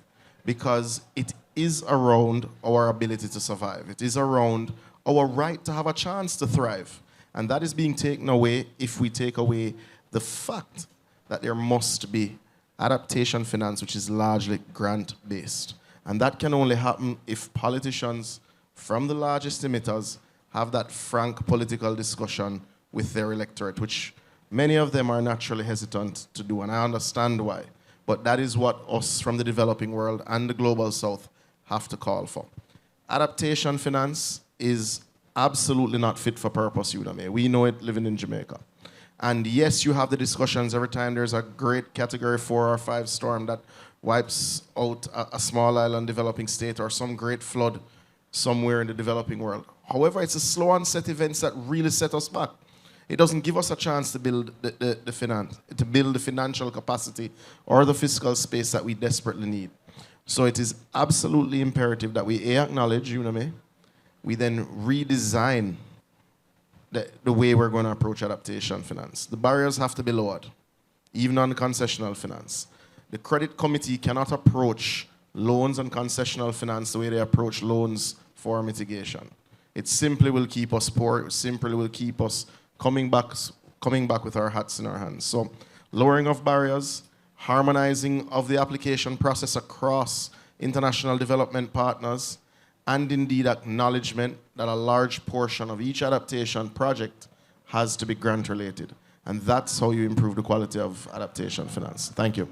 [SPEAKER 9] because it is around our ability to survive. It is around our right to have a chance to thrive. And that is being taken away if we take away the fact that there must be adaptation finance, which is largely grant-based. And that can only happen if politicians from the largest emitters have that frank political discussion with their electorate, which many of them are naturally hesitant to do, and I understand why. But that is what us from the developing world and the global south have to call for. Adaptation finance is absolutely not fit for purpose, UNAME. We know it living in Jamaica. And yes, you have the discussions every time there's a great category 4 or 5 storm that wipes out a small island developing state or some great flood somewhere in the developing world. However, it's a slow onset events that really set us back. It doesn't give us a chance to build to build the financial capacity or the fiscal space that we desperately need. So it is absolutely imperative that we acknowledge, UNAME, we then redesign the way we're going to approach adaptation finance. The barriers have to be lowered, even on the concessional finance. The credit committee cannot approach loans and concessional finance the way they approach loans for mitigation. It simply will keep us poor. It simply will keep us coming back with our hats in our hands. So lowering of barriers, harmonizing of the application process across international development partners, and indeed acknowledgement that a large portion of each adaptation project has to be grant related. And that's how you improve the quality of adaptation finance. Thank you.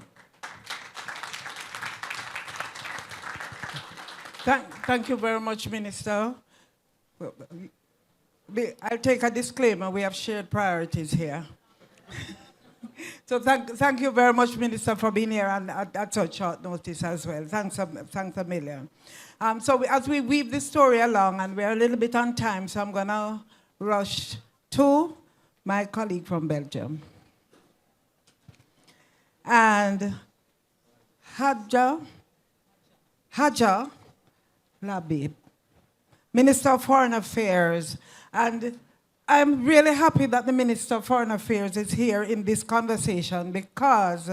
[SPEAKER 1] Thank you very much, Minister. I'll take a disclaimer. We have shared priorities here. So thank you very much, Minister, for being here and at such short notice as well. Thanks a million. As we weave this story along, and we're a little bit on time, so I'm going to rush to my colleague from Belgium. And Hadja Labib, Minister of Foreign Affairs. And I'm really happy that the Minister of Foreign Affairs is here in this conversation because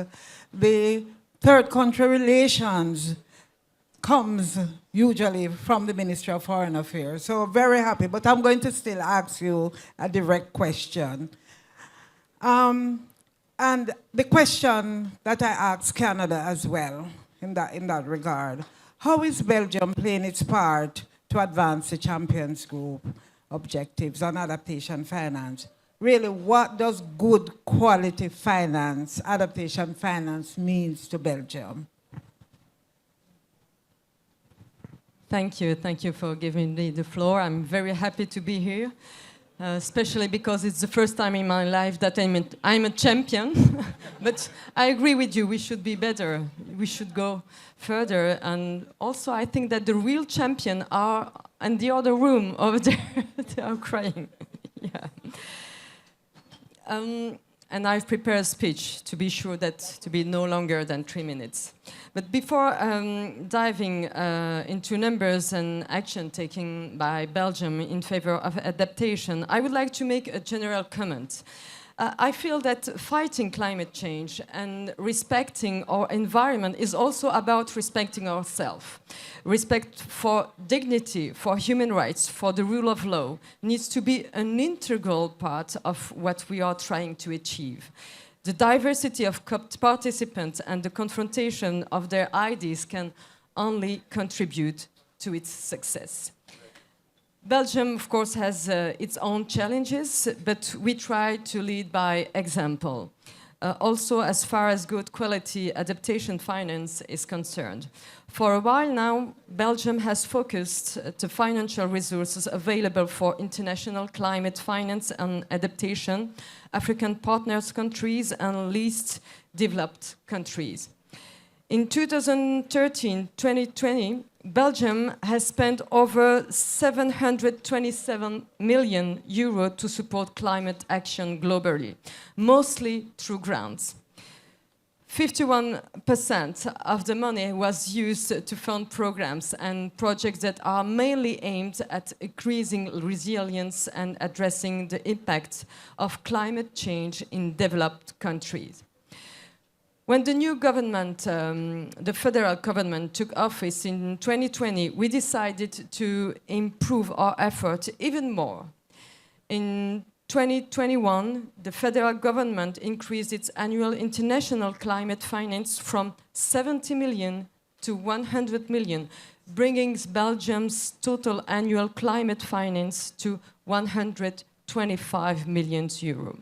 [SPEAKER 1] the third country relations comes usually from the Ministry of Foreign Affairs. So very happy, but I'm going to still ask you a direct question. And the question that I asked Canada as well in that regard, how is Belgium playing its part to advance the Champions Group objectives on adaptation finance? Really, what does good quality finance, adaptation finance, means to Belgium?
[SPEAKER 10] Thank you for giving me the floor. I'm very happy to be here, especially because it's the first time in my life that I'm a champion. But I agree with you, we should be better. We should go further. And also, I think that the real champion are in the other room over there. They are crying. Yeah. And I've prepared a speech to be sure that to be no longer than 3 minutes. But before diving into numbers and action taken by Belgium in favor of adaptation, I would like to make a general comment. I feel that fighting climate change and respecting our environment is also about respecting ourselves. Respect for dignity, for human rights, for the rule of law needs to be an integral part of what we are trying to achieve. The diversity of COP participants and the confrontation of their ideas can only contribute to its success. Belgium, of course, has its own challenges, but we try to lead by example. Also, as far as good quality adaptation finance is concerned. For a while now, Belgium has focused the financial resources available for international climate finance and adaptation, African partners countries and least developed countries. In 2013-2020, Belgium has spent over 727 million euro to support climate action globally, mostly through grants. 51% of the money was used to fund programs and projects that are mainly aimed at increasing resilience and addressing the impact of climate change in developed countries. When the new government, the federal government, took office in 2020, we decided to improve our effort even more. In 2021, the federal government increased its annual international climate finance from 70 million to 100 million, bringing Belgium's total annual climate finance to 125 million euro.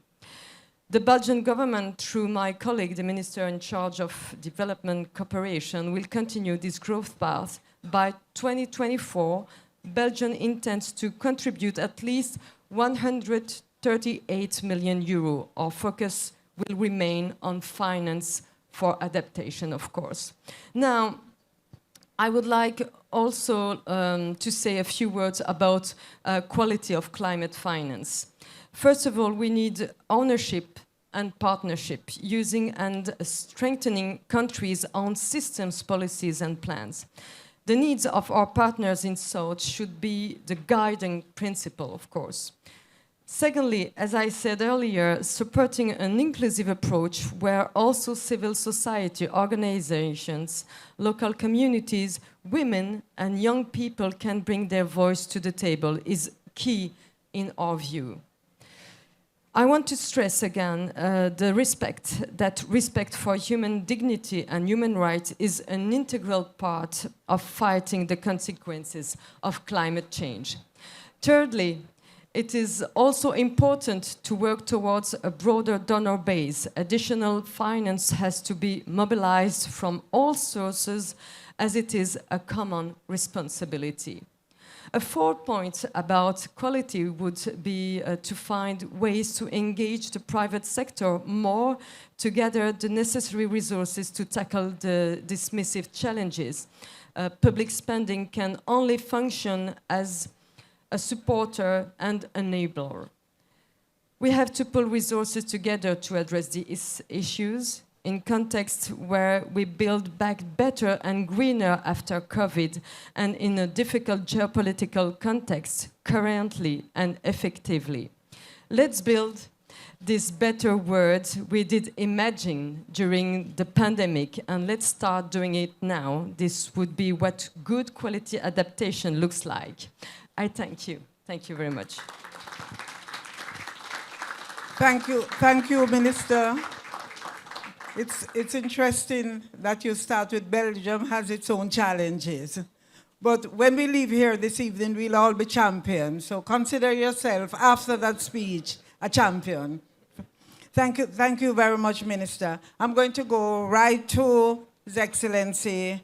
[SPEAKER 10] The Belgian government, through my colleague, the Minister in charge of Development Cooperation, will continue this growth path. By 2024, Belgium intends to contribute at least 138 million euro. Our focus will remain on finance for adaptation, of course. Now, I would like also to say a few words about quality of climate finance. First of all, we need ownership and partnership, using and strengthening countries' own systems, policies and plans. The needs of our partners in South should be the guiding principle, of course. Secondly, as I said earlier, supporting an inclusive approach where also civil society organizations, local communities, women and young people can bring their voice to the table is key in our view. I want to stress again that respect for human dignity and human rights is an integral part of fighting the consequences of climate change. Thirdly, it is also important to work towards a broader donor base. Additional finance has to be mobilized from all sources as it is a common responsibility. A fourth point about quality would be to find ways to engage the private sector more to gather the necessary resources to tackle the dismissive challenges. Public spending can only function as a supporter and enabler. We have to pull resources together to address these issues in context where we build back better and greener after COVID and in a difficult geopolitical context currently and effectively. Let's build this better world we did imagine during the pandemic, and let's start doing it now. This would be what good quality adaptation looks like. I thank you. Thank you very much.
[SPEAKER 1] Thank you, Minister. It's interesting that you start with Belgium has its own challenges. But when we leave here this evening, we'll all be champions. So consider yourself, after that speech, a champion. Thank you very much, Minister. I'm going to go right to His Excellency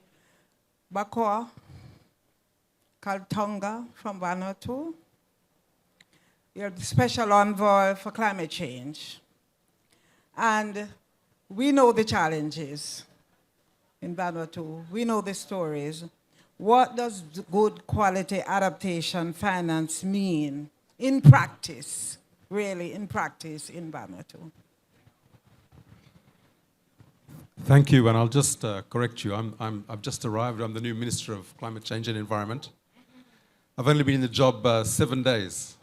[SPEAKER 1] Bakwa Kaltonga from Vanuatu. You're the Special Envoy for Climate Change. And we know the challenges in Vanuatu. We know the stories. What does good quality adaptation finance mean in practice, really in practice in Vanuatu?
[SPEAKER 11] Thank you, and I'll just correct you. I've just arrived. I'm the new Minister of Climate Change and Environment. I've only been in the job 7 days.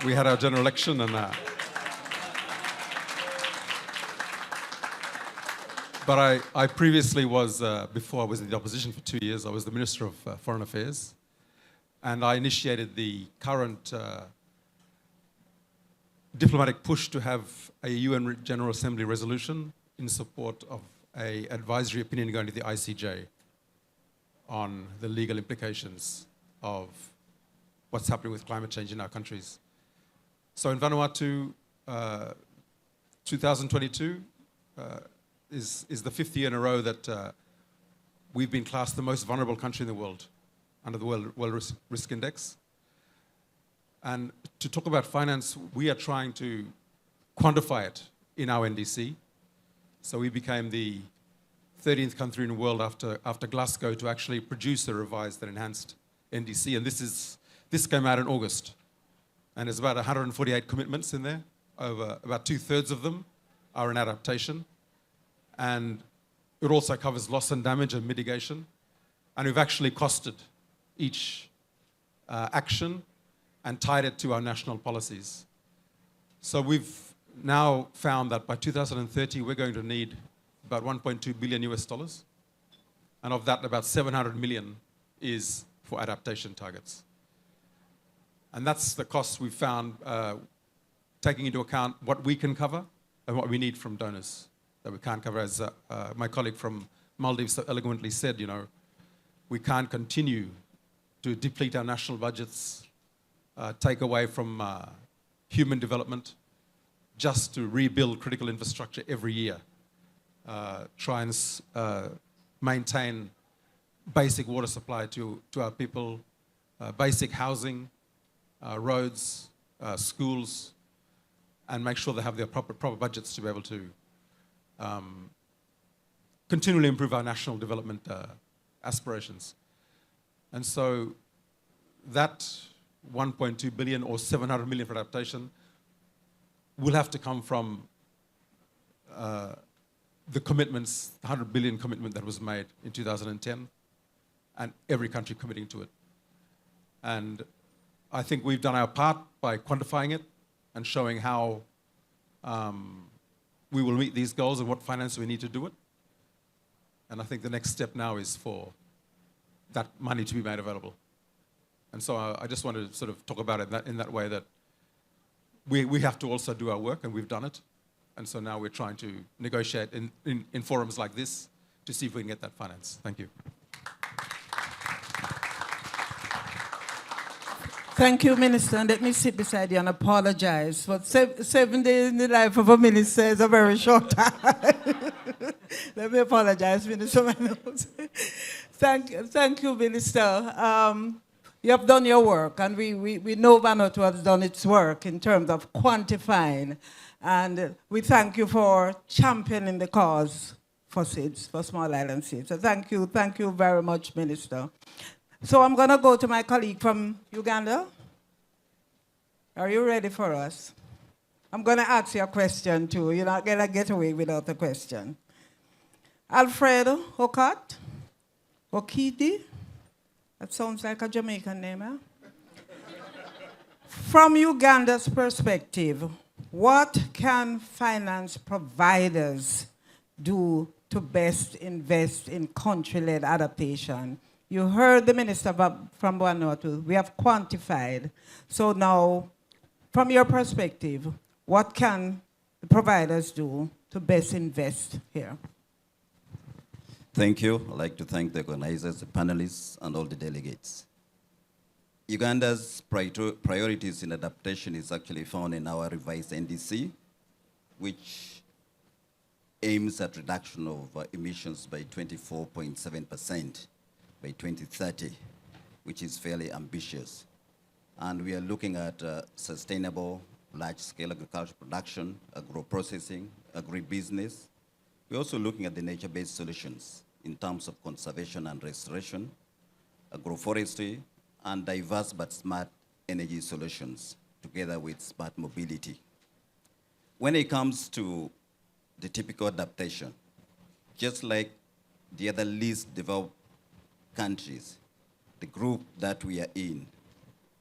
[SPEAKER 11] We had our general election and but I previously was, before I was in the opposition for 2 years, I was the Minister of Foreign Affairs. And I initiated the current diplomatic push to have a UN General Assembly resolution in support of an advisory opinion going to the ICJ on the legal implications of what's happening with climate change in our countries. So in Vanuatu, 2022, is the 5th year in a row that we've been classed the most vulnerable country in the world under the World Risk Index. And to talk about finance, we are trying to quantify it in our NDC. So we became the 13th country in the world after Glasgow to actually produce a revised and enhanced NDC. And this came out in August. And there's about 148 commitments in there. Over about 2/3 of them are in adaptation. And it also covers loss and damage and mitigation. And we've actually costed each action and tied it to our national policies. So we've now found that by 2030, we're going to need about 1.2 billion US dollars. And of that, about 700 million is for adaptation targets. And that's the cost we've found, taking into account what we can cover and what we need from donors that we can't cover. As my colleague from Maldives so eloquently said, you know, we can't continue to deplete our national budgets, take away from human development, just to rebuild critical infrastructure every year. Try and maintain basic water supply to our people, basic housing, roads, schools, and make sure they have their proper budgets to be able to continually improve our national development aspirations. And so that 1.2 billion or 700 million for adaptation will have to come from the commitments, the 100 billion commitment that was made in 2010, and every country committing to it. And I think we've done our part by quantifying it and showing how we will meet these goals and what finance we need to do it. And I think the next step now is for that money to be made available. And so I just wanted to sort of talk about it in that way, that we have to also do our work, and we've done it. And so now we're trying to negotiate in forums like this to see if we can get that finance. Thank you.
[SPEAKER 1] Thank you, Minister. And let me sit beside you and apologize. But 7 days in the life of a minister is a very short time. Let me apologize, Minister Manos. Thank you, Minister. You have done your work, and we know Vanuatu has done its work in terms of quantifying. And we thank you for championing the cause for SIDS, for small island SIDS. So thank you very much, Minister. So I'm going to go to my colleague from Uganda. Are you ready for us? I'm going to ask you a question, too. You're not going to get away without a question. Alfredo Okiti? That sounds like a Jamaican name, eh? From Uganda's perspective, what can finance providers do to best invest in country-led adaptation? You heard the minister from Vanuatu. We have quantified. So now, from your perspective, what can the providers do to best invest here?
[SPEAKER 12] Thank you. I'd like to thank the organizers, the panelists, and all the delegates. Uganda's priorities in adaptation is actually found in our revised NDC, which aims at reduction of emissions by 24.7% by 2030, which is fairly ambitious. And we are looking at sustainable large-scale agricultural production, agro-processing, agribusiness. We're also looking at the nature-based solutions in terms of conservation and restoration, agroforestry, and diverse but smart energy solutions, together with smart mobility. When it comes to the typical adaptation, just like the other least developed countries, the group that we are in,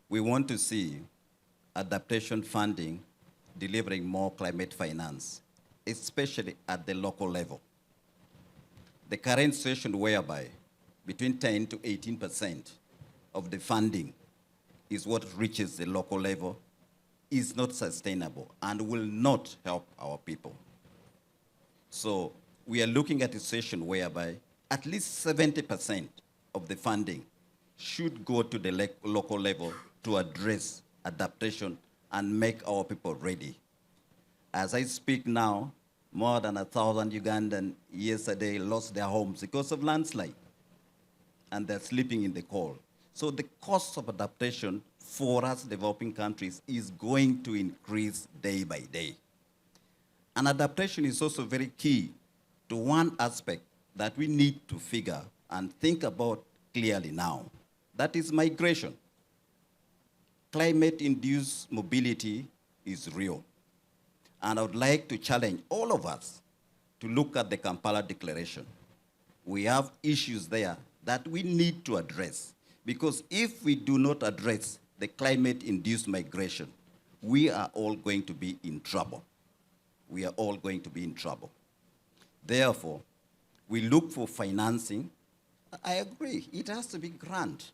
[SPEAKER 12] we want to see adaptation funding delivering more climate finance, especially at the local level. The current situation whereby between 10 to 18% of the funding is what reaches the local level is not sustainable and will not help our people. So we are looking at a situation whereby at least 70% of the funding should go to the local level to address adaptation and make our people ready. As I speak now, more than 1,000 Ugandans yesterday lost their homes because of landslide, and they're sleeping in the cold. So the cost of adaptation for us developing countries is going to increase day by day. And adaptation is also very key to one aspect that we need to figure and think about clearly now. That is migration. Climate-induced mobility is real. And I would like to challenge all of us to look at the Kampala Declaration. We have issues there that we need to address, because if we do not address the climate-induced migration, we are all going to be in trouble. We are all going to be in trouble. Therefore, we look for financing. I agree, it has to be grant.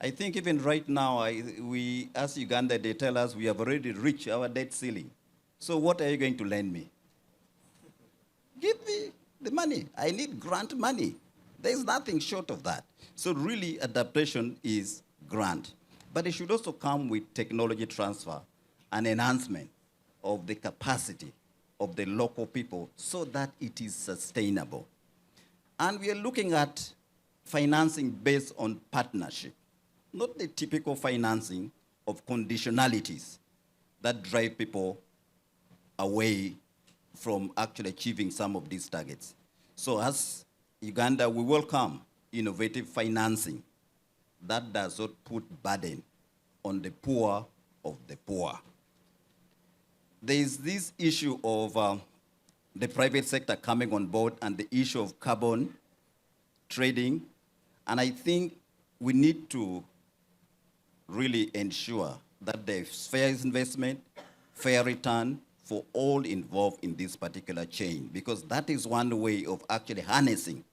[SPEAKER 12] I think even right now, we, as Uganda, they tell us we have already reached our debt ceiling. So what are you going to lend me? Give me the money. I need grant money. There's nothing short of that. So really, adaptation is grant. But it should also come with technology transfer and enhancement of the capacity of the local people so that it is sustainable. And we are looking at financing based on partnership, not the typical financing of conditionalities that drive people away from actually achieving some of these targets. So as Uganda, we welcome innovative financing that does not put burden on the poor of the poor. There is this issue of the private sector coming on board and the issue of carbon trading. And I think we need to really ensure that there's fair investment, fair return for all involved in this particular chain, because that is one way of actually harnessing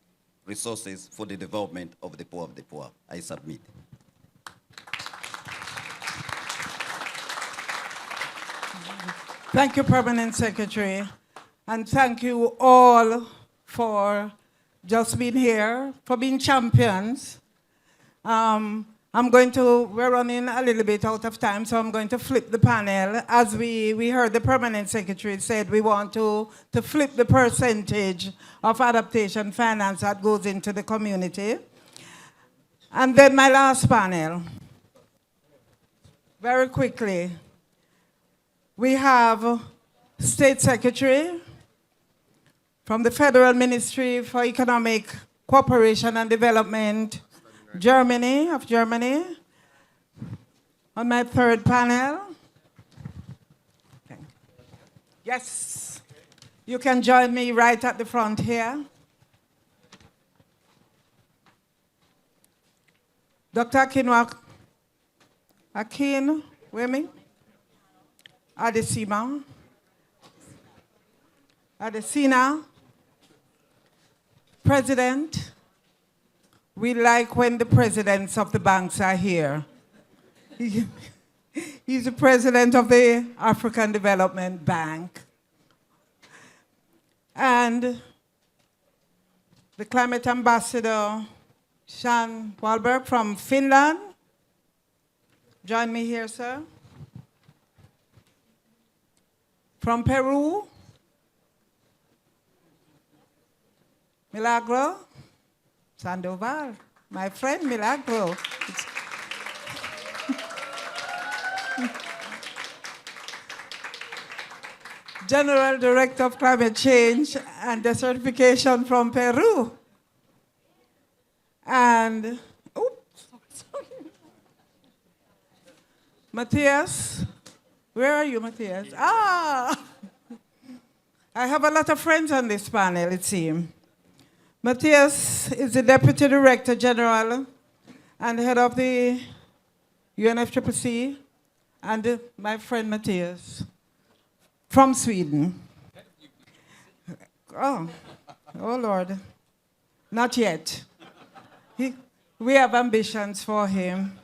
[SPEAKER 12] resources for the development of the poor of the poor. I submit.
[SPEAKER 1] Thank you, Permanent Secretary. And thank you all for just being here, for being champions. We're running a little bit out of time, so I'm going to flip the panel. As we heard the Permanent Secretary said, we want to flip the percentage of adaptation finance that goes into the community. And then my last panel. Very quickly. We have State Secretary from the Federal Ministry for Economic Cooperation and Development, Germany. On my third panel. Okay. Yes, you can join me right at the front here. Dr. Akin Wemi, Adesina, President. We like when the presidents of the banks are here. He's the president of the African Development Bank. And the climate ambassador, Sean Wahlberg from Finland. Join me here, sir. From Peru, Milagro Sandoval, my friend Milagro. General Director of Climate Change and Desertification from Peru. And, Matthias, where are you, Matthias? I have a lot of friends on this panel, it seems. Matthias is the Deputy Director General and head of the UNFCCC, and my friend Matthias from Sweden. Oh Lord, not yet. We have ambitions for him.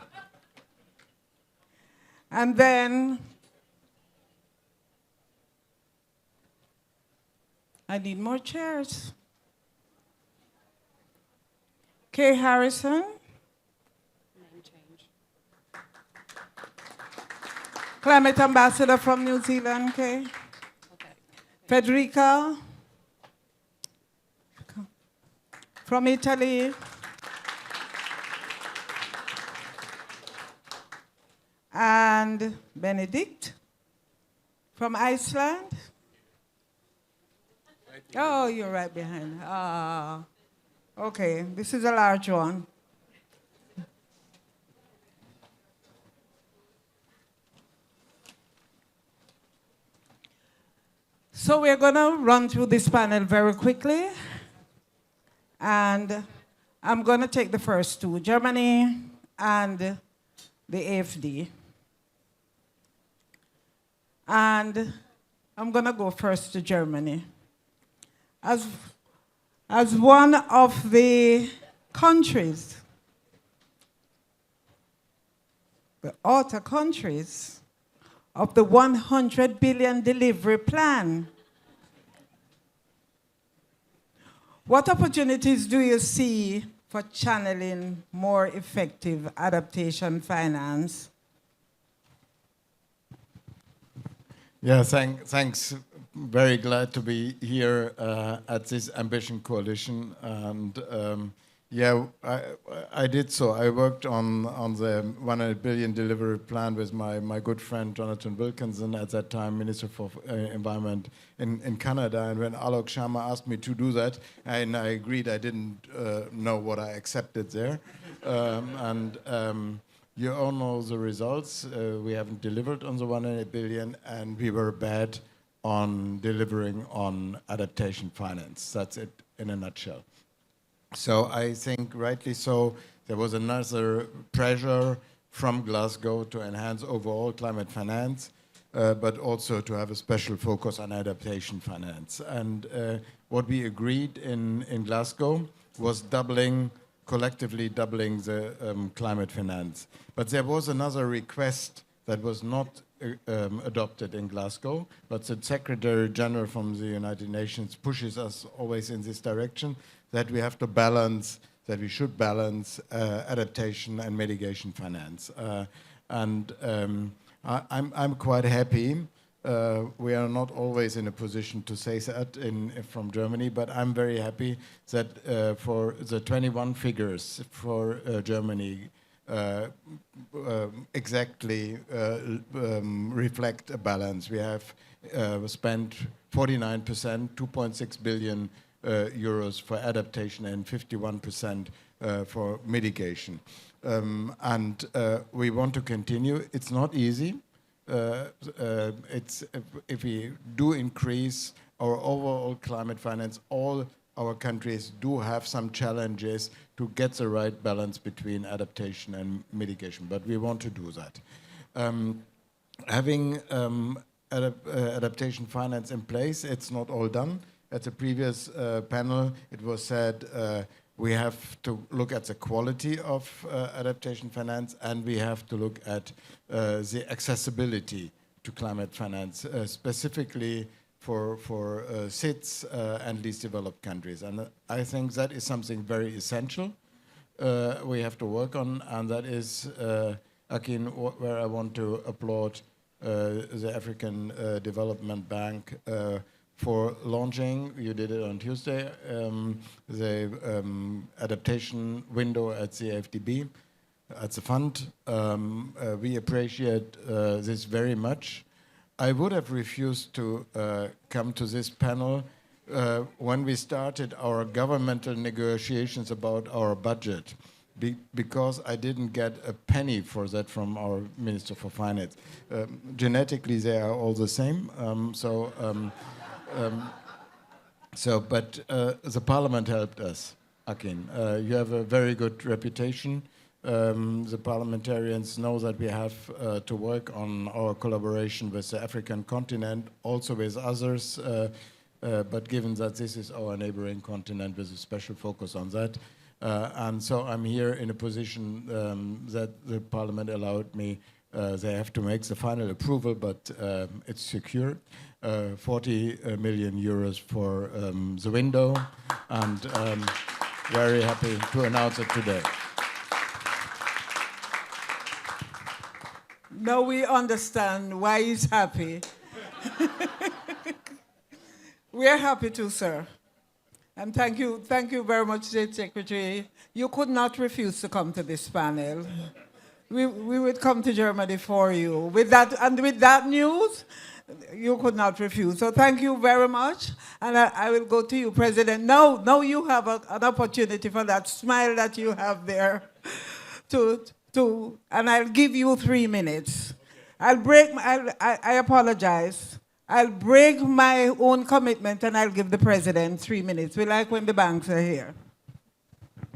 [SPEAKER 1] And then I need more chairs. Kay Harrison. Name change. Climate Ambassador from New Zealand, Kay. Okay. Federica. From Italy. And Benedict from Iceland. Oh, you're right behind. Ah, okay, this is a large one. So we're going to run through this panel very quickly. And I'm going to take the first two, Germany and the AFD. And I'm going to go first to Germany. As one of the countries, the author countries of the 100 billion delivery plan, what opportunities do you see for channeling more effective adaptation finance?
[SPEAKER 13] Yeah, thanks. Very glad to be here at this Ambition Coalition. And yeah, I did so. I worked on the 100 billion delivery plan with my good friend Jonathan Wilkinson, at that time Minister for Environment in Canada. And when Alok Sharma asked me to do that, and I agreed, I didn't know what I accepted there. You all know the results. We haven't delivered on the 100 billion, and we were bad on delivering on adaptation finance. That's it in a nutshell. So I think, rightly so, there was another pressure from Glasgow to enhance overall climate finance, but also to have a special focus on adaptation finance. And what we agreed in Glasgow was collectively doubling the climate finance. But there was another request that was not adopted in Glasgow, but the Secretary General from the United Nations pushes us always in this direction, that we have to balance, that we should balance adaptation and mitigation finance. I'm quite happy. We are not always in a position to say that from Germany, but I'm very happy that for the 21 figures for Germany, exactly reflect a balance. We have spent 49%, 2.6 billion euros for adaptation and 51% for mitigation. We want to continue. It's not easy. If we do increase our overall climate finance, all our countries do have some challenges to get the right balance between adaptation and mitigation, but we want to do that. Having adaptation finance in place, it's not all done. At the previous panel, it was said we have to look at the quality of adaptation finance, and we have to look at the accessibility to climate finance, specifically for SIDS and least developed countries. And I think that is something very essential we have to work on, and that is, Akin, where I want to applaud the African Development Bank for launching, you did it on Tuesday, the adaptation window at the FDB, at the fund. We appreciate this very much. I would have refused to come to this panel when we started our governmental negotiations about our budget, because I didn't get a penny for that from our Minister for Finance. Genetically, they are all the same. But the Parliament helped us, Akin. You have a very good reputation. The parliamentarians know that we have to work on our collaboration with the African continent, also with others, but given that this is our neighboring continent with a special focus on that. And so I'm here in a position that the Parliament allowed me. They have to make the final approval, but it's secure. 40 million euros for the window, and very happy to announce it today.
[SPEAKER 1] Now we understand why he's happy. We are happy too, sir. And thank you very much, State Secretary. You could not refuse to come to this panel. We would come to Germany for you. With that news, You could not refuse. So thank you very much. And I will go to you, President. Now you have an opportunity for that smile that you have there. And I'll give you 3 minutes. I apologize. I'll break my own commitment and I'll give the President 3 minutes. We like when the banks are here.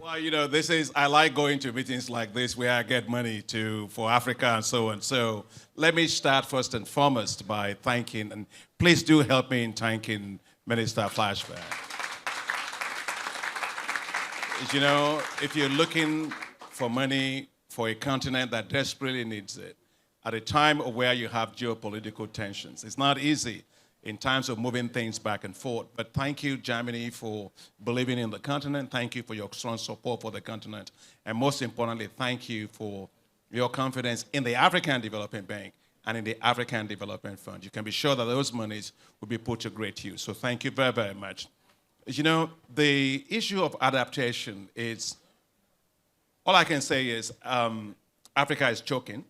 [SPEAKER 14] Well, you know, I like going to meetings like this where I get money for Africa and so on. So let me start first and foremost by thanking, and please do help me in thanking Minister Flashback. You know, if you're looking for money for a continent that desperately needs it, at a time where you have geopolitical tensions, it's not easy in terms of moving things back and forth. But thank you, Germany, for believing in the continent. Thank you for your strong support for the continent. And most importantly, thank you for your confidence in the African Development Bank and in the African Development Fund. You can be sure that those monies will be put to great use. So thank you very, very much. You know, the issue of adaptation is, all I can say is Africa is choking,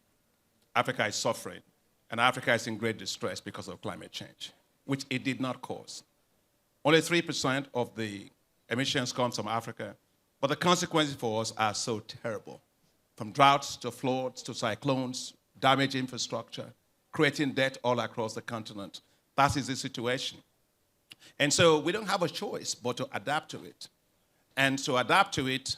[SPEAKER 14] Africa is suffering, and Africa is in great distress because of climate change, which it did not cause. Only 3% of the emissions comes from Africa, but the consequences for us are so terrible. From droughts to floods to cyclones, damaged infrastructure, creating debt all across the continent. That is the situation. And so we don't have a choice but to adapt to it. And to adapt to it,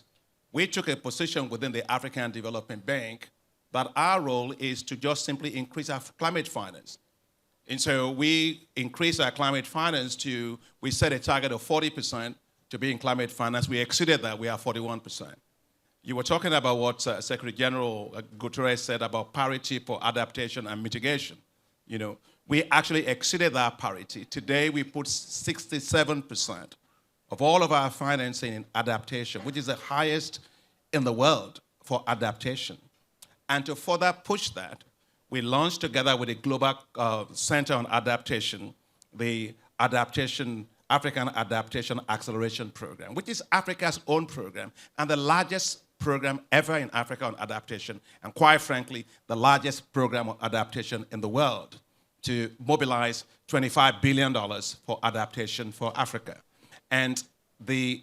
[SPEAKER 14] we took a position within the African Development Bank that our role is to just simply increase our climate finance. And so we increased our climate finance we set a target of 40% to be in climate finance. We exceeded that, we are 41%. You were talking about what Secretary General Guterres said about parity for adaptation and mitigation. You know, we actually exceeded that parity. Today we put 67% of all of our financing in adaptation, which is the highest in the world for adaptation. And to further push that, we launched together with the Global Center on Adaptation, the African Adaptation Acceleration Program, which is Africa's own program and the largest program ever in Africa on adaptation, and quite frankly, the largest program on adaptation in the world, to mobilize $25 billion for adaptation for Africa. And the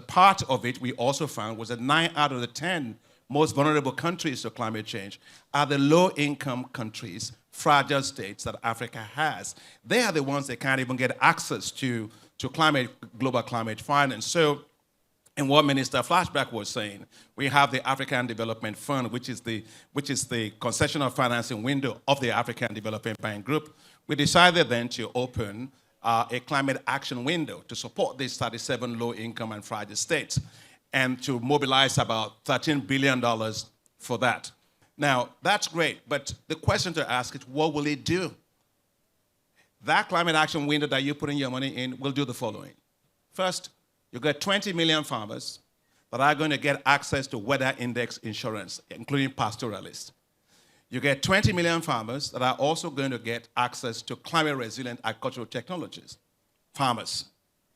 [SPEAKER 14] part of it we also found was that 9 out of the 10 most vulnerable countries to climate change are the low-income countries, fragile states that Africa has. They are the ones that can't even get access to global climate finance. So, and what Minister Flashback was saying, we have the African Development Fund, which is the concessional financing window of the African Development Bank Group. We decided then to open a climate action window to support these 37 low-income and fragile states, and to mobilize about $13 billion for that. Now, that's great, but the question to ask is, what will it do? That climate action window that you're putting your money in will do the following. First, you get 20 million farmers that are going to get access to weather index insurance, including pastoralists. You get 20 million farmers that are also going to get access to climate-resilient agricultural technologies, farmers.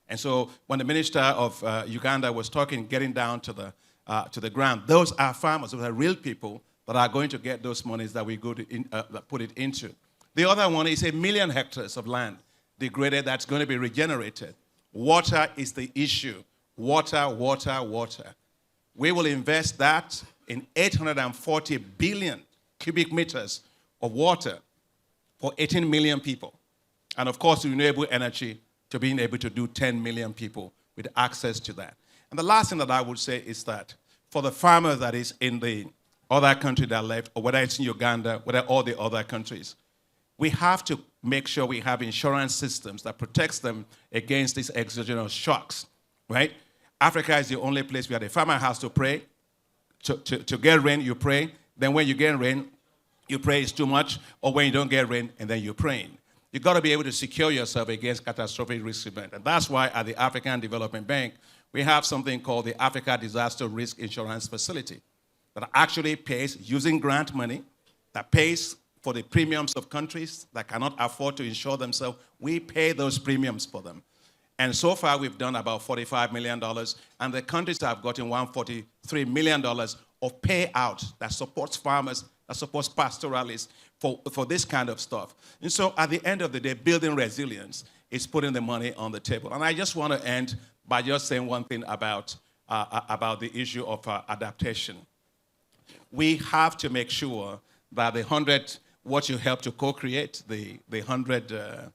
[SPEAKER 14] And so when the minister of Uganda was talking, getting down to the ground, those are farmers, those are real people that are going to get those monies that we go to put it into. The other one is 1 million hectares of land degraded that's going to be regenerated. Water is the issue. Water, water, water. We will invest that in 840 billion cubic meters of water for 18 million people. And of course, renewable energy to being able to do 10 million people with access to that. And the last thing that I would say is that for the farmer that is in the other country that left, or whether it's in Uganda, whether all the other countries, we have to make sure we have insurance systems that protects them against these exogenous shocks, right? Africa is the only place where the farmer has to pray. To get rain, you pray. Then when you get rain, you pray it's too much, or when you don't get rain, and then you're praying. You've got to be able to secure yourself against catastrophic risk event. And that's why at the African Development Bank, we have something called the Africa Disaster Risk Insurance Facility that actually pays, using grant money, that pays for the premiums of countries that cannot afford to insure themselves. We pay those premiums for them. And so far, we've done about $45 million, and the countries have gotten $143 million of payout that supports farmers that supports pastoralists for this kind of stuff. And so at the end of the day, building resilience is putting the money on the table. And I just want to end by just saying one thing about the issue of adaptation. We have to make sure that the 100, what you help to co-create, the $100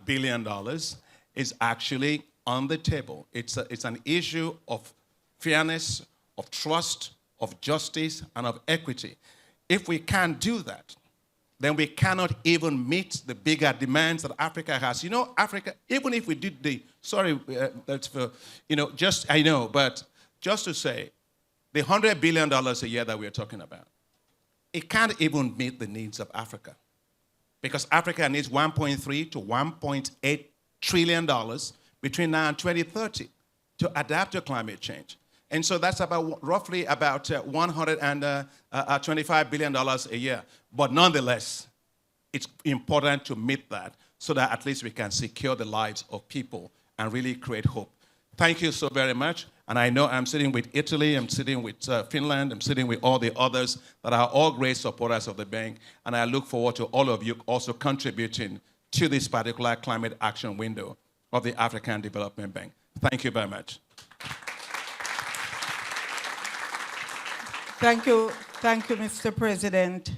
[SPEAKER 14] billion is actually on the table. It's an issue of fairness, of trust, of justice, and of equity. If we can't do that, then we cannot even meet the bigger demands that Africa has. You know, Africa, even if we did that's for, but just to say, the $100 billion a year that we're talking about, it can't even meet the needs of Africa. Because Africa needs $1.3 to $1.8 trillion between now and 2030 to adapt to climate change. And so that's roughly about $125 billion a year. But nonetheless, it's important to meet that so that at least we can secure the lives of people and really create hope. Thank you so very much. And I know I'm sitting with Italy, I'm sitting with Finland, I'm sitting with all the others that are all great supporters of the bank. And I look forward to all of you also contributing to this particular climate action window of the African Development Bank. Thank you very much.
[SPEAKER 1] Thank you, Mr. President.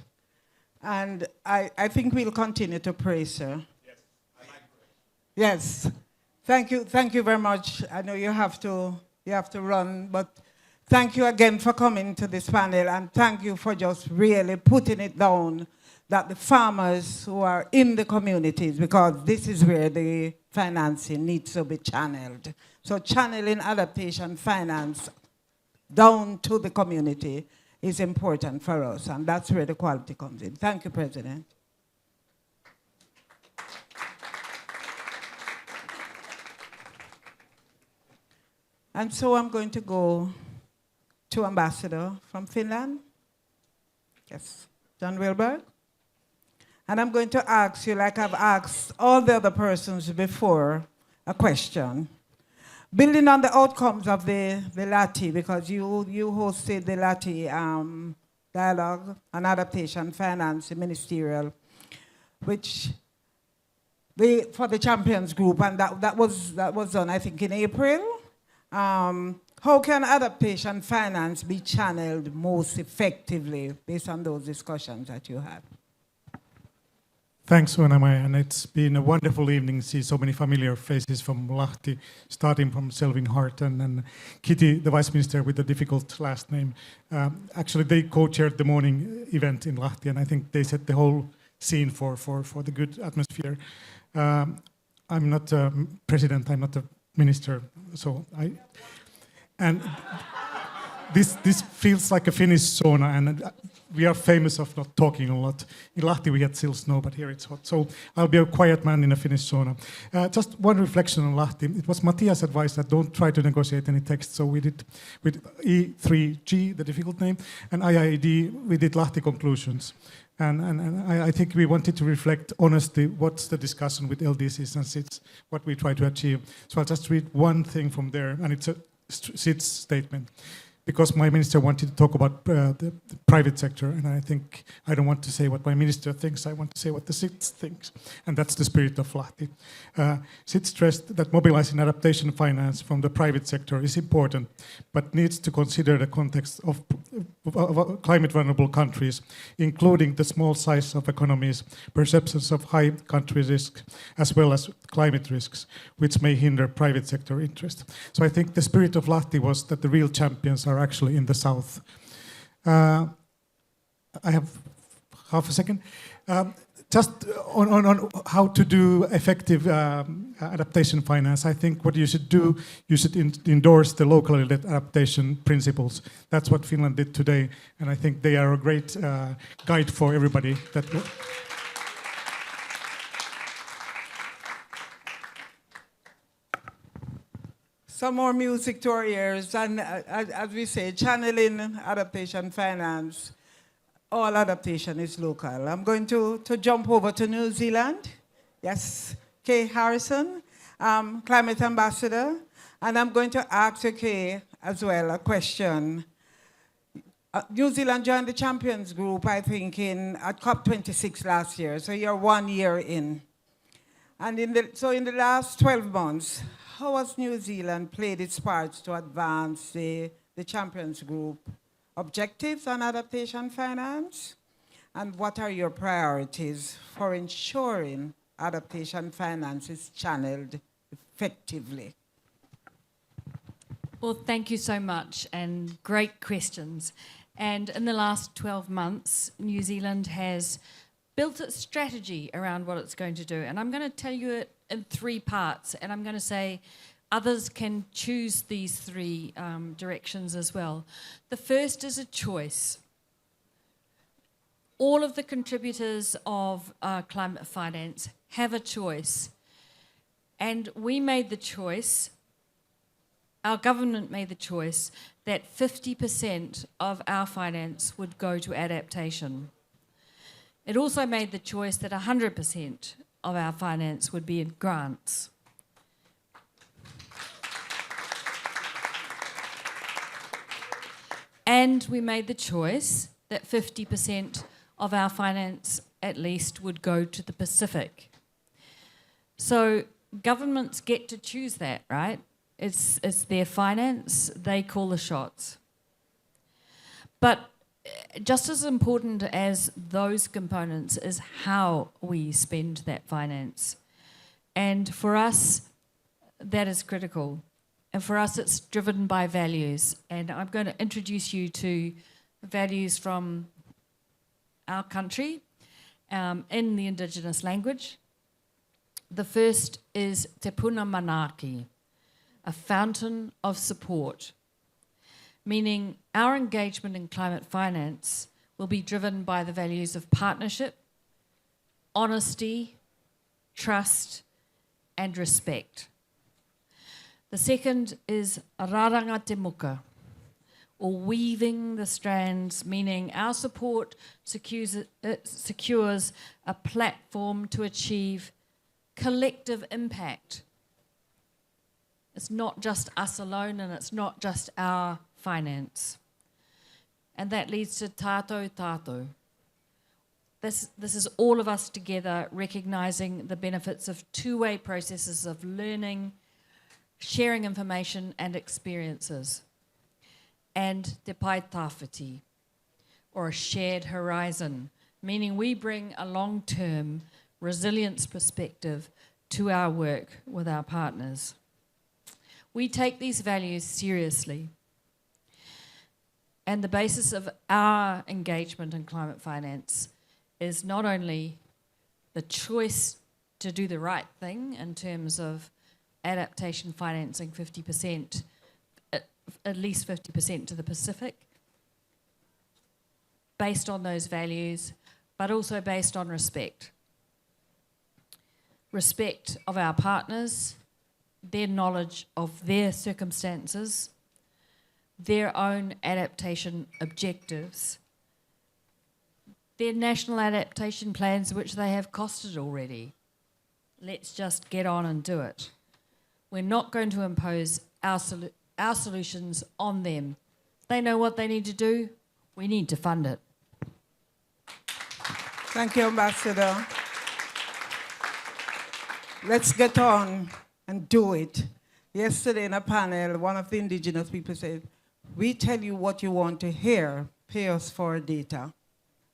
[SPEAKER 1] And I think we'll continue to pray, sir.
[SPEAKER 14] Yes, I like prayer.
[SPEAKER 1] Yes, thank you very much. I know you have to run, but thank you again for coming to this panel, and thank you for just really putting it down that the farmers who are in the communities, because this is where the financing needs to be channeled. So channeling adaptation finance down to the community is important for us, and that's where the quality comes in. Thank you, President. And so I'm going to go to Ambassador from Finland. Yes, John Wilberg. And I'm going to ask you, like I've asked all the other persons before, a question. Building on the outcomes of the LATI, because you hosted the LATI dialogue on adaptation finance ministerial, which for the champions group, and that was done, I think, in April. How can adaptation finance be channeled most effectively based on those discussions that you had?
[SPEAKER 15] Thanks, Unamai, and it's been a wonderful evening to see so many familiar faces from Lahti, starting from Selvin Hart and Kitty, the Vice Minister with the difficult last name. Actually, they co-chaired the morning event in Lahti, and I think they set the whole scene for the good atmosphere. I'm not a president, I'm not a minister, so this feels like a Finnish sauna, and we are famous of not talking a lot. In Lahti we had still snow, but here it's hot. So I'll be a quiet man in a Finnish sauna. Just one reflection on Lahti. It was Matthias' advice that don't try to negotiate any text. So we did with E3G, the difficult name, and IIED, we did Lahti conclusions. And I think we wanted to reflect honestly what's the discussion with LDCs and SITs, what we try to achieve. So I'll just read one thing from there, and it's a SITs statement. Because my minister wanted to talk about the private sector, and I think I don't want to say what my minister thinks, I want to say what the SIT thinks, and that's the spirit of Lahti. SIT stressed that mobilizing adaptation finance from the private sector is important, but needs to consider the context of climate vulnerable countries, including the small size of economies, perceptions of high country risk, as well as climate risks, which may hinder private sector interest. So I think the spirit of Lahti was that the real champions are actually in the south. I have half a second. Just on how to do effective adaptation finance, I think what you should do, you should endorse the locally led adaptation principles. That's what Finland did today, and I think they are a great guide for everybody.
[SPEAKER 1] Some more music to our ears, and as we say, channeling adaptation finance, all adaptation is local. I'm going to jump over to New Zealand. Yes, Kay Harrison, Climate Ambassador, and I'm going to ask you, Kay, as well, a question. New Zealand joined the Champions Group, I think, at COP26 last year, so you're 1 year in. And in the last 12 months, how has New Zealand played its part to advance the Champions Group objectives on adaptation finance? And what are your priorities for ensuring adaptation finance is channeled effectively?
[SPEAKER 16] Well, thank you so much, and great questions. And in the last 12 months, New Zealand has built its strategy around what it's going to do. And I'm going to tell you it in 3 parts, and I'm going to say others can choose these 3 directions as well. The first is a choice. All of the contributors of climate finance have a choice. And we made the choice, our government made the choice, that 50% of our finance would go to adaptation. It also made the choice that 100% of our finance would be in grants. And we made the choice that 50% of our finance, at least, would go to the Pacific. So governments get to choose that, right? It's their finance, they call the shots. But just as important as those components is how we spend that finance. And for us, that is critical. And for us, it's driven by values. And I'm going to introduce you to values from our country in the Indigenous language. The first is Te Puna Manaki, a fountain of support, meaning our engagement in climate finance will be driven by the values of partnership, honesty, trust, and respect. The second is Raranga Te Muka, or weaving the strands, meaning our support secures a platform to achieve collective impact. It's not just us alone, and it's not just our finance. And that leads to tātou tātou. This is all of us together recognizing the benefits of 2-way processes of learning, sharing information and experiences. And te pai tawhiti, or a shared horizon, meaning we bring a long-term resilience perspective to our work with our partners. We take these values seriously. And the basis of our engagement in climate finance is not only the choice to do the right thing in terms of adaptation financing 50%, at least 50% to the Pacific, based on those values, but also based on respect. Respect of our partners, their knowledge of their circumstances, their own adaptation objectives, their national adaptation plans which they have costed already. Let's just get on and do it. We're not going to impose our solutions on them. They know what they need to do. We need to fund it.
[SPEAKER 1] Thank you, Ambassador. Let's get on and do it. Yesterday in a panel, one of the Indigenous people said, "We tell you what you want to hear, pay us for data."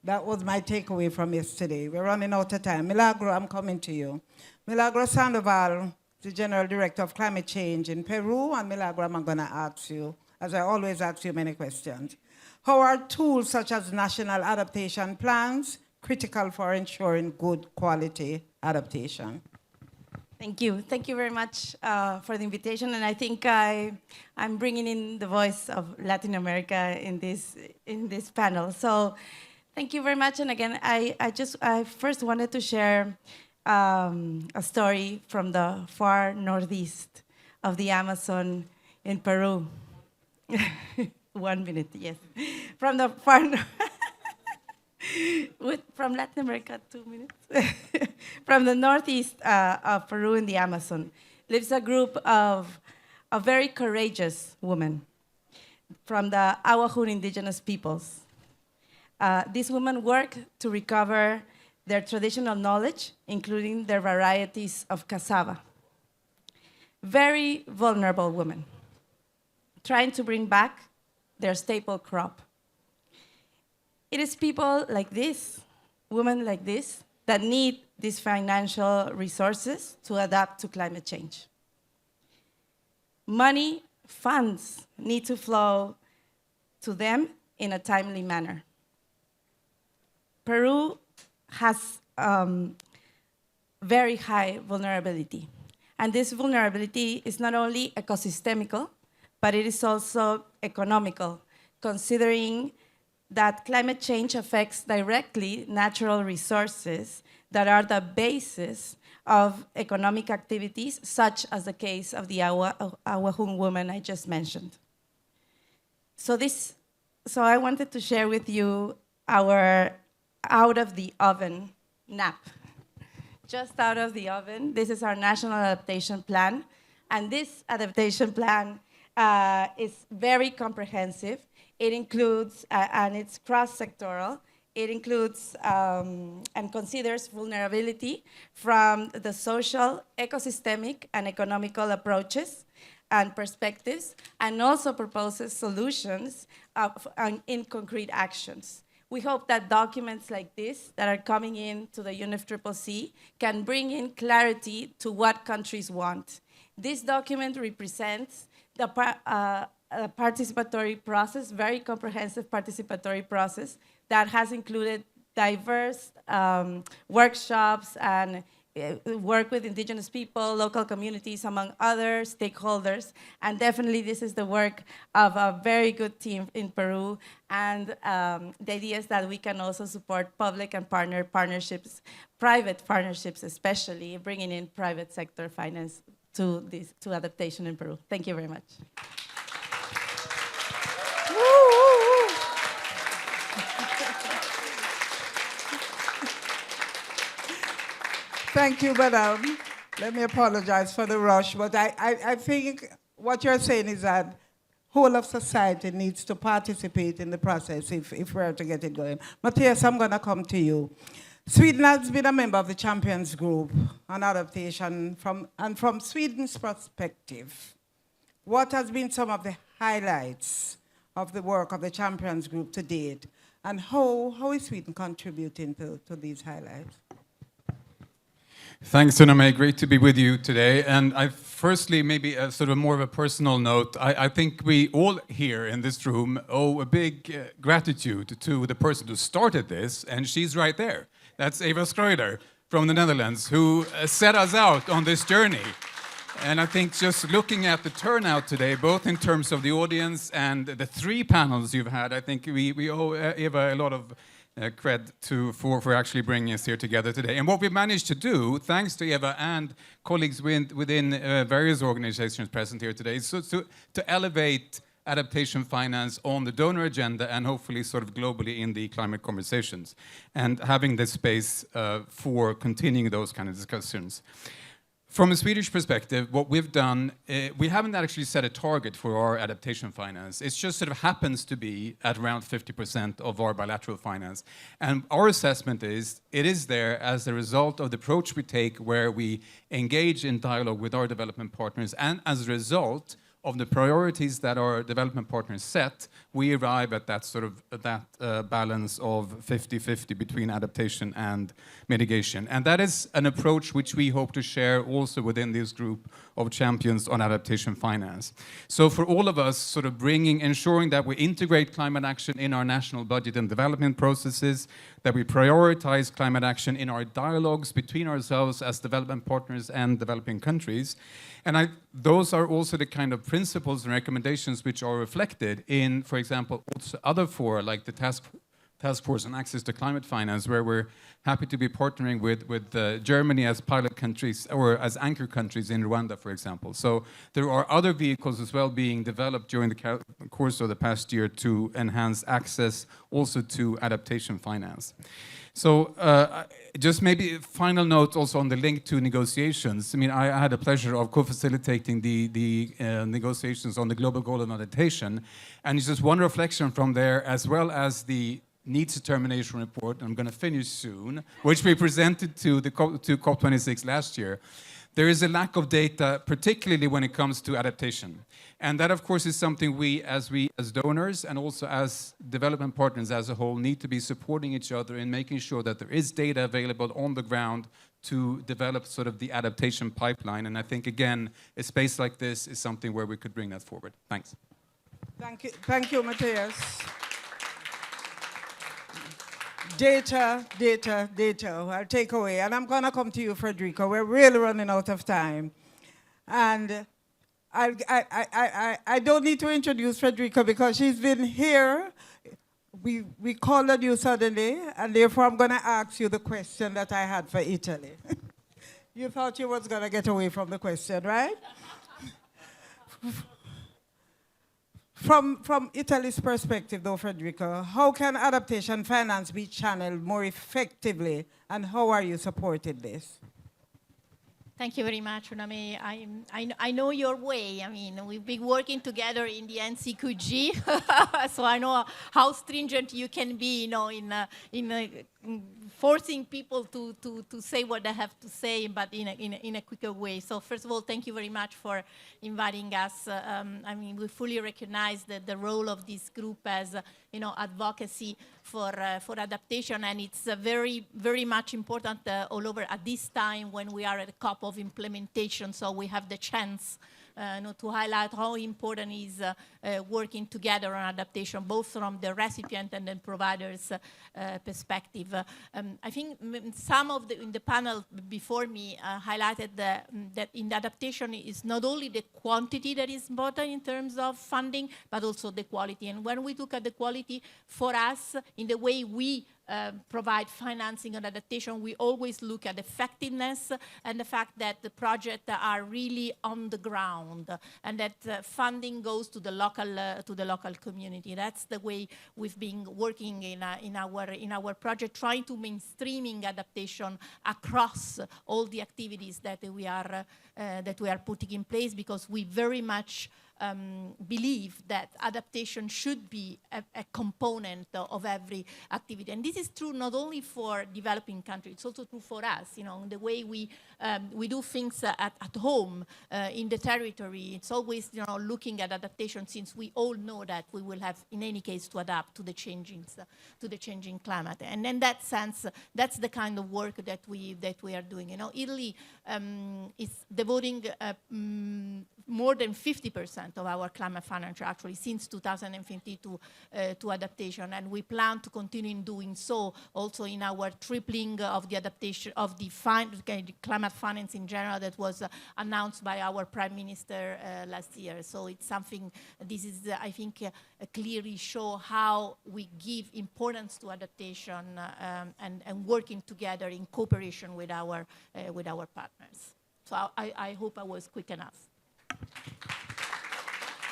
[SPEAKER 1] That was my takeaway from yesterday. We're running out of time. Milagro, I'm coming to you. Milagro Sandoval, the General Director of Climate Change in Peru, and Milagro, I'm going to ask you, as I always ask you many questions. How are tools such as national adaptation plans critical for ensuring good quality adaptation?
[SPEAKER 17] Thank you. Thank you very much for the invitation. And I think I'm bringing in the voice of Latin America in this panel. So thank you very much. And again, I first wanted to share a story from the far northeast of the Amazon in Peru. 1 minute, yes. From the far from Latin America, 2 minutes. From the northeast of Peru in the Amazon lives a group of very courageous women. from the Awahun indigenous peoples. These women work to recover their traditional knowledge, including their varieties of cassava. Very vulnerable women, trying to bring back their staple crop. It is people like this, women like this, that need these financial resources to adapt to climate change. Money, funds need to flow to them in a timely manner. Peru has very high vulnerability. And this vulnerability is not only ecosystemical, but it is also economical, considering that climate change affects directly natural resources that are the basis of economic activities, such as the case of the Awahun woman I just mentioned. So I wanted to share with you our out-of-the-oven nap. Just out of the oven, this is our national adaptation plan. And this adaptation plan is very comprehensive. It includes, and it's cross-sectoral, it includes and considers vulnerability from the social, ecosystemic, and economical approaches and perspectives, and also proposes solutions in concrete actions. We hope that documents like this that are coming in to the UNFCCC can bring in clarity to what countries want. This document represents the participatory process, very comprehensive participatory process that has included diverse workshops and work with indigenous people, local communities, among other stakeholders. And definitely this is the work of a very good team in Peru. And the idea is that we can also support public and partnerships, private partnerships especially, bringing in private sector finance to adaptation in Peru. Thank you very much.
[SPEAKER 1] Thank you, madam. Let me apologize for the rush, but I think what you're saying is that whole of society needs to participate in the process if we're to get it going. Matthias, I'm going to come to you. Sweden has been a member of the Champions Group on adaptation, from Sweden's perspective, what has been some of the highlights of the work of the Champions Group to date, and how is Sweden contributing to these highlights?
[SPEAKER 18] Thanks, Suname. Great to be with you today. And firstly, maybe a sort of more of a personal note. I think we all here in this room owe a big gratitude to the person who started this, and she's right there. That's Eva Schreuder from the Netherlands, who set us out on this journey. And I think just looking at the turnout today, both in terms of the audience and the 3 panels you've had, I think we owe Eva a lot of cred for actually bringing us here together today. And what we've managed to do, thanks to Eva and colleagues within various organizations present here today, is to elevate adaptation finance on the donor agenda and hopefully sort of globally in the climate conversations, and having this space for continuing those kind of discussions. From a Swedish perspective, what we've done, we haven't actually set a target for our adaptation finance. It just sort of happens to be at around 50% of our bilateral finance. And our assessment is, it is there as a result of the approach we take where we engage in dialogue with our development partners, and as a result of the priorities that our development partners set, we arrive at that sort of balance of 50-50 between adaptation and mitigation. And that is an approach which we hope to share also within this group of champions on adaptation finance. So for all of us, sort of ensuring that we integrate climate action in our national budget and development processes, that we prioritize climate action in our dialogues between ourselves as development partners and developing countries. And those are also the kind of principles and recommendations which are reflected in, for example, also other fora, like the Task Force on Access to Climate Finance, where we're happy to be partnering with Germany as pilot countries or as anchor countries in Rwanda, for example. So there are other vehicles as well being developed during the course of the past year to enhance access also to adaptation finance. So just maybe a final note also on the link to negotiations. I mean, I had the pleasure of co-facilitating the negotiations on the global goal of adaptation, and it's just one reflection from there, as well as the needs determination report. I'm going to finish soon, which we presented to COP26 last year. There is a lack of data, particularly when it comes to adaptation. And that, of course, is something we as donors and also as development partners as a whole need to be supporting each other in making sure that there is data available on the ground to develop sort of the adaptation pipeline. And I think, again, a space like this is something where we could bring that forward. Thanks.
[SPEAKER 1] Thank you, Matthias. Data, data, data. I'll take away. And I'm going to come to you, Frederica. We're really running out of time. And I don't need to introduce Frederica because she's been here. We called on you suddenly, and therefore I'm going to ask you the question that I had for Italy. You thought you was going to get away from the question, right? From Italy's perspective, though, Frederica, how can adaptation finance be channeled more effectively, and how are you supporting this?
[SPEAKER 19] Thank you very much, Uname. I know your way. I mean, we've been working together in the NCQG, so I know how stringent you can be, you know, in forcing people to say what they have to say, but in a quicker way. So first of all, thank you very much for inviting us. I mean, we fully recognize the role of this group as, you know, advocacy for adaptation, and it's very, very much important all over at this time when we are at a COP of implementation, so we have the chance to highlight how important is working together on adaptation, both from the recipient and the provider's perspective. I think some of in the panel before me highlighted that in the adaptation is not only the quantity that is important in terms of funding, but also the quality. And when we look at the quality, for us, in the way we provide financing and adaptation, we always look at effectiveness and the fact that the projects are really on the ground and that funding goes to the local community. That's the way we've been working in our project, trying to mainstreaming adaptation across all the activities that we are putting in place, because we very much believe that adaptation should be a component of every activity. And this is true not only for developing countries, it's also true for us, you know, the way we do things at home, in the territory. It's always, you know, looking at adaptation, since we all know that we will have, in any case, to adapt to the changing climate. And in that sense, that's the kind of work that we are doing. You know, Italy is devoting more than 50% of our climate finance actually since 2015 to adaptation, and we plan to continue in doing so also in our tripling of the adaptation of the climate finance in general that was announced by our Prime Minister last year. So it's something, this is I think clearly show how we give importance to adaptation and working together in cooperation with our partners. So I hope I was quick enough.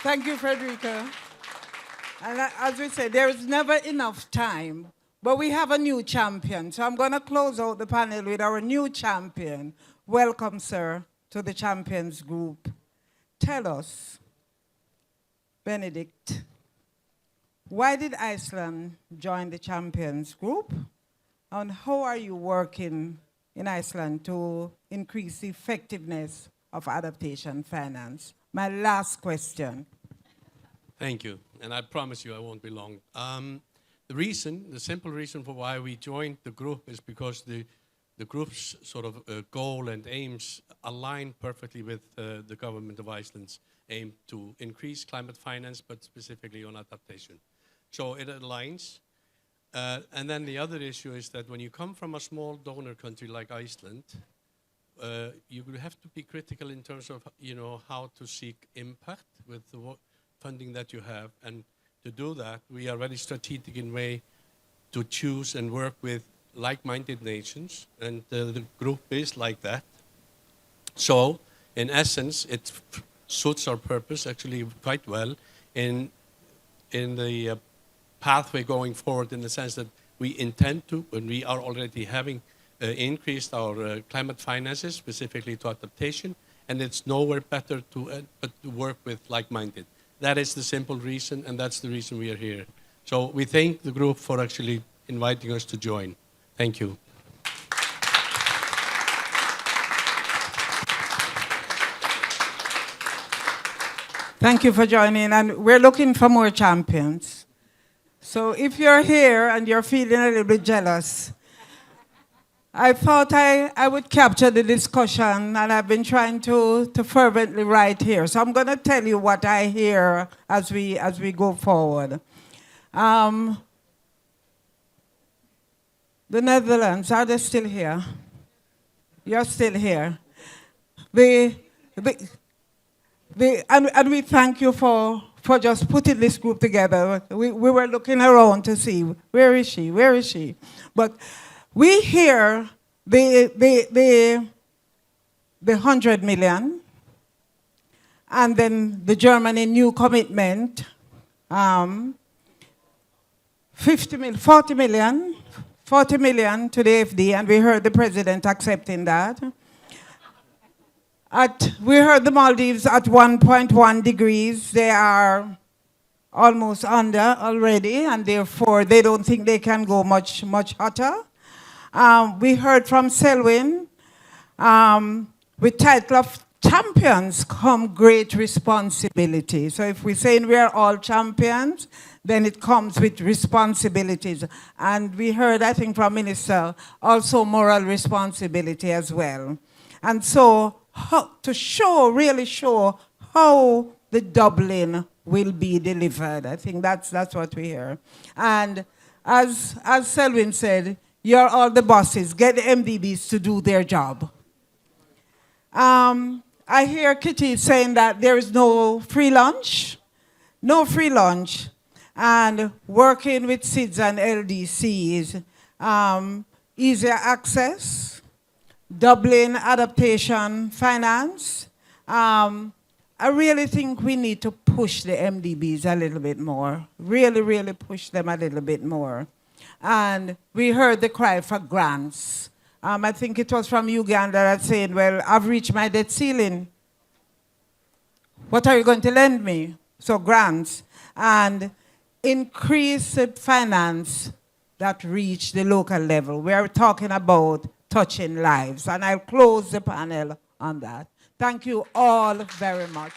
[SPEAKER 1] Thank you, Frederica. And as we said, there is never enough time, but we have a new champion. So I'm going to close out the panel with our new champion. Welcome, sir, to the Champions Group. Tell us, Benedict, why did Iceland join the Champions Group? And how are you working in Iceland to increase the effectiveness of adaptation finance? My last question.
[SPEAKER 20] Thank you, and I promise you I won't be long. The simple reason for why we joined the group is because the group's sort of goal and aims align perfectly with the government of Iceland's aim to increase climate finance, but specifically on adaptation. So it aligns. And then the other issue is that when you come from a small donor country like Iceland, you have to be critical in terms of, you know, how to seek impact with the funding that you have. And to do that, we are very strategic in way to choose and work with like-minded nations, and the group is like that. So, in essence, it suits our purpose actually quite well in the pathway going forward, in the sense that we intend to, and we are already having increased our climate finances, specifically to adaptation, and it's nowhere better but to work with like-minded. That is the simple reason, and that's the reason we are here. So we thank the group for actually inviting us to join. Thank you.
[SPEAKER 1] Thank you for joining, and we're looking for more champions. So if you're here and you're feeling a little bit jealous, I thought I would capture the discussion, and I've been trying to fervently write here. So I'm going to tell you what I hear as we go forward. The Netherlands, are they still here? You're still here. And we thank you for just putting this group together. We were looking around to see, where is she, where is she? But we hear the 100 million, and then the Germany new commitment, 40 million to the FD, and we heard the president accepting that. We heard the Maldives at 1.1 degrees. They are almost under already, and therefore they don't think they can go much hotter. We heard from Selwyn, with title of champions come great responsibility. So if we're saying we are all champions, then it comes with responsibilities. And we heard, I think, from Minister, also moral responsibility as well. And so to really show how the Dublin will be delivered. I think that's what we hear. And as Selwyn said, you're all the bosses. Get the MDBs to do their job. I hear Kitty saying that there is no free lunch. No free lunch. And working with SIDS and LDCs, easier access, Dublin adaptation finance. I really think we need to push the MDBs a little bit more. Really, really push them a little bit more. And we heard the cry for grants. I think it was from Uganda that said, well, I've reached my debt ceiling. What are you going to lend me? So grants. And increase the finance that reach the local level. We are talking about touching lives. And I'll close the panel on that. Thank you all very much.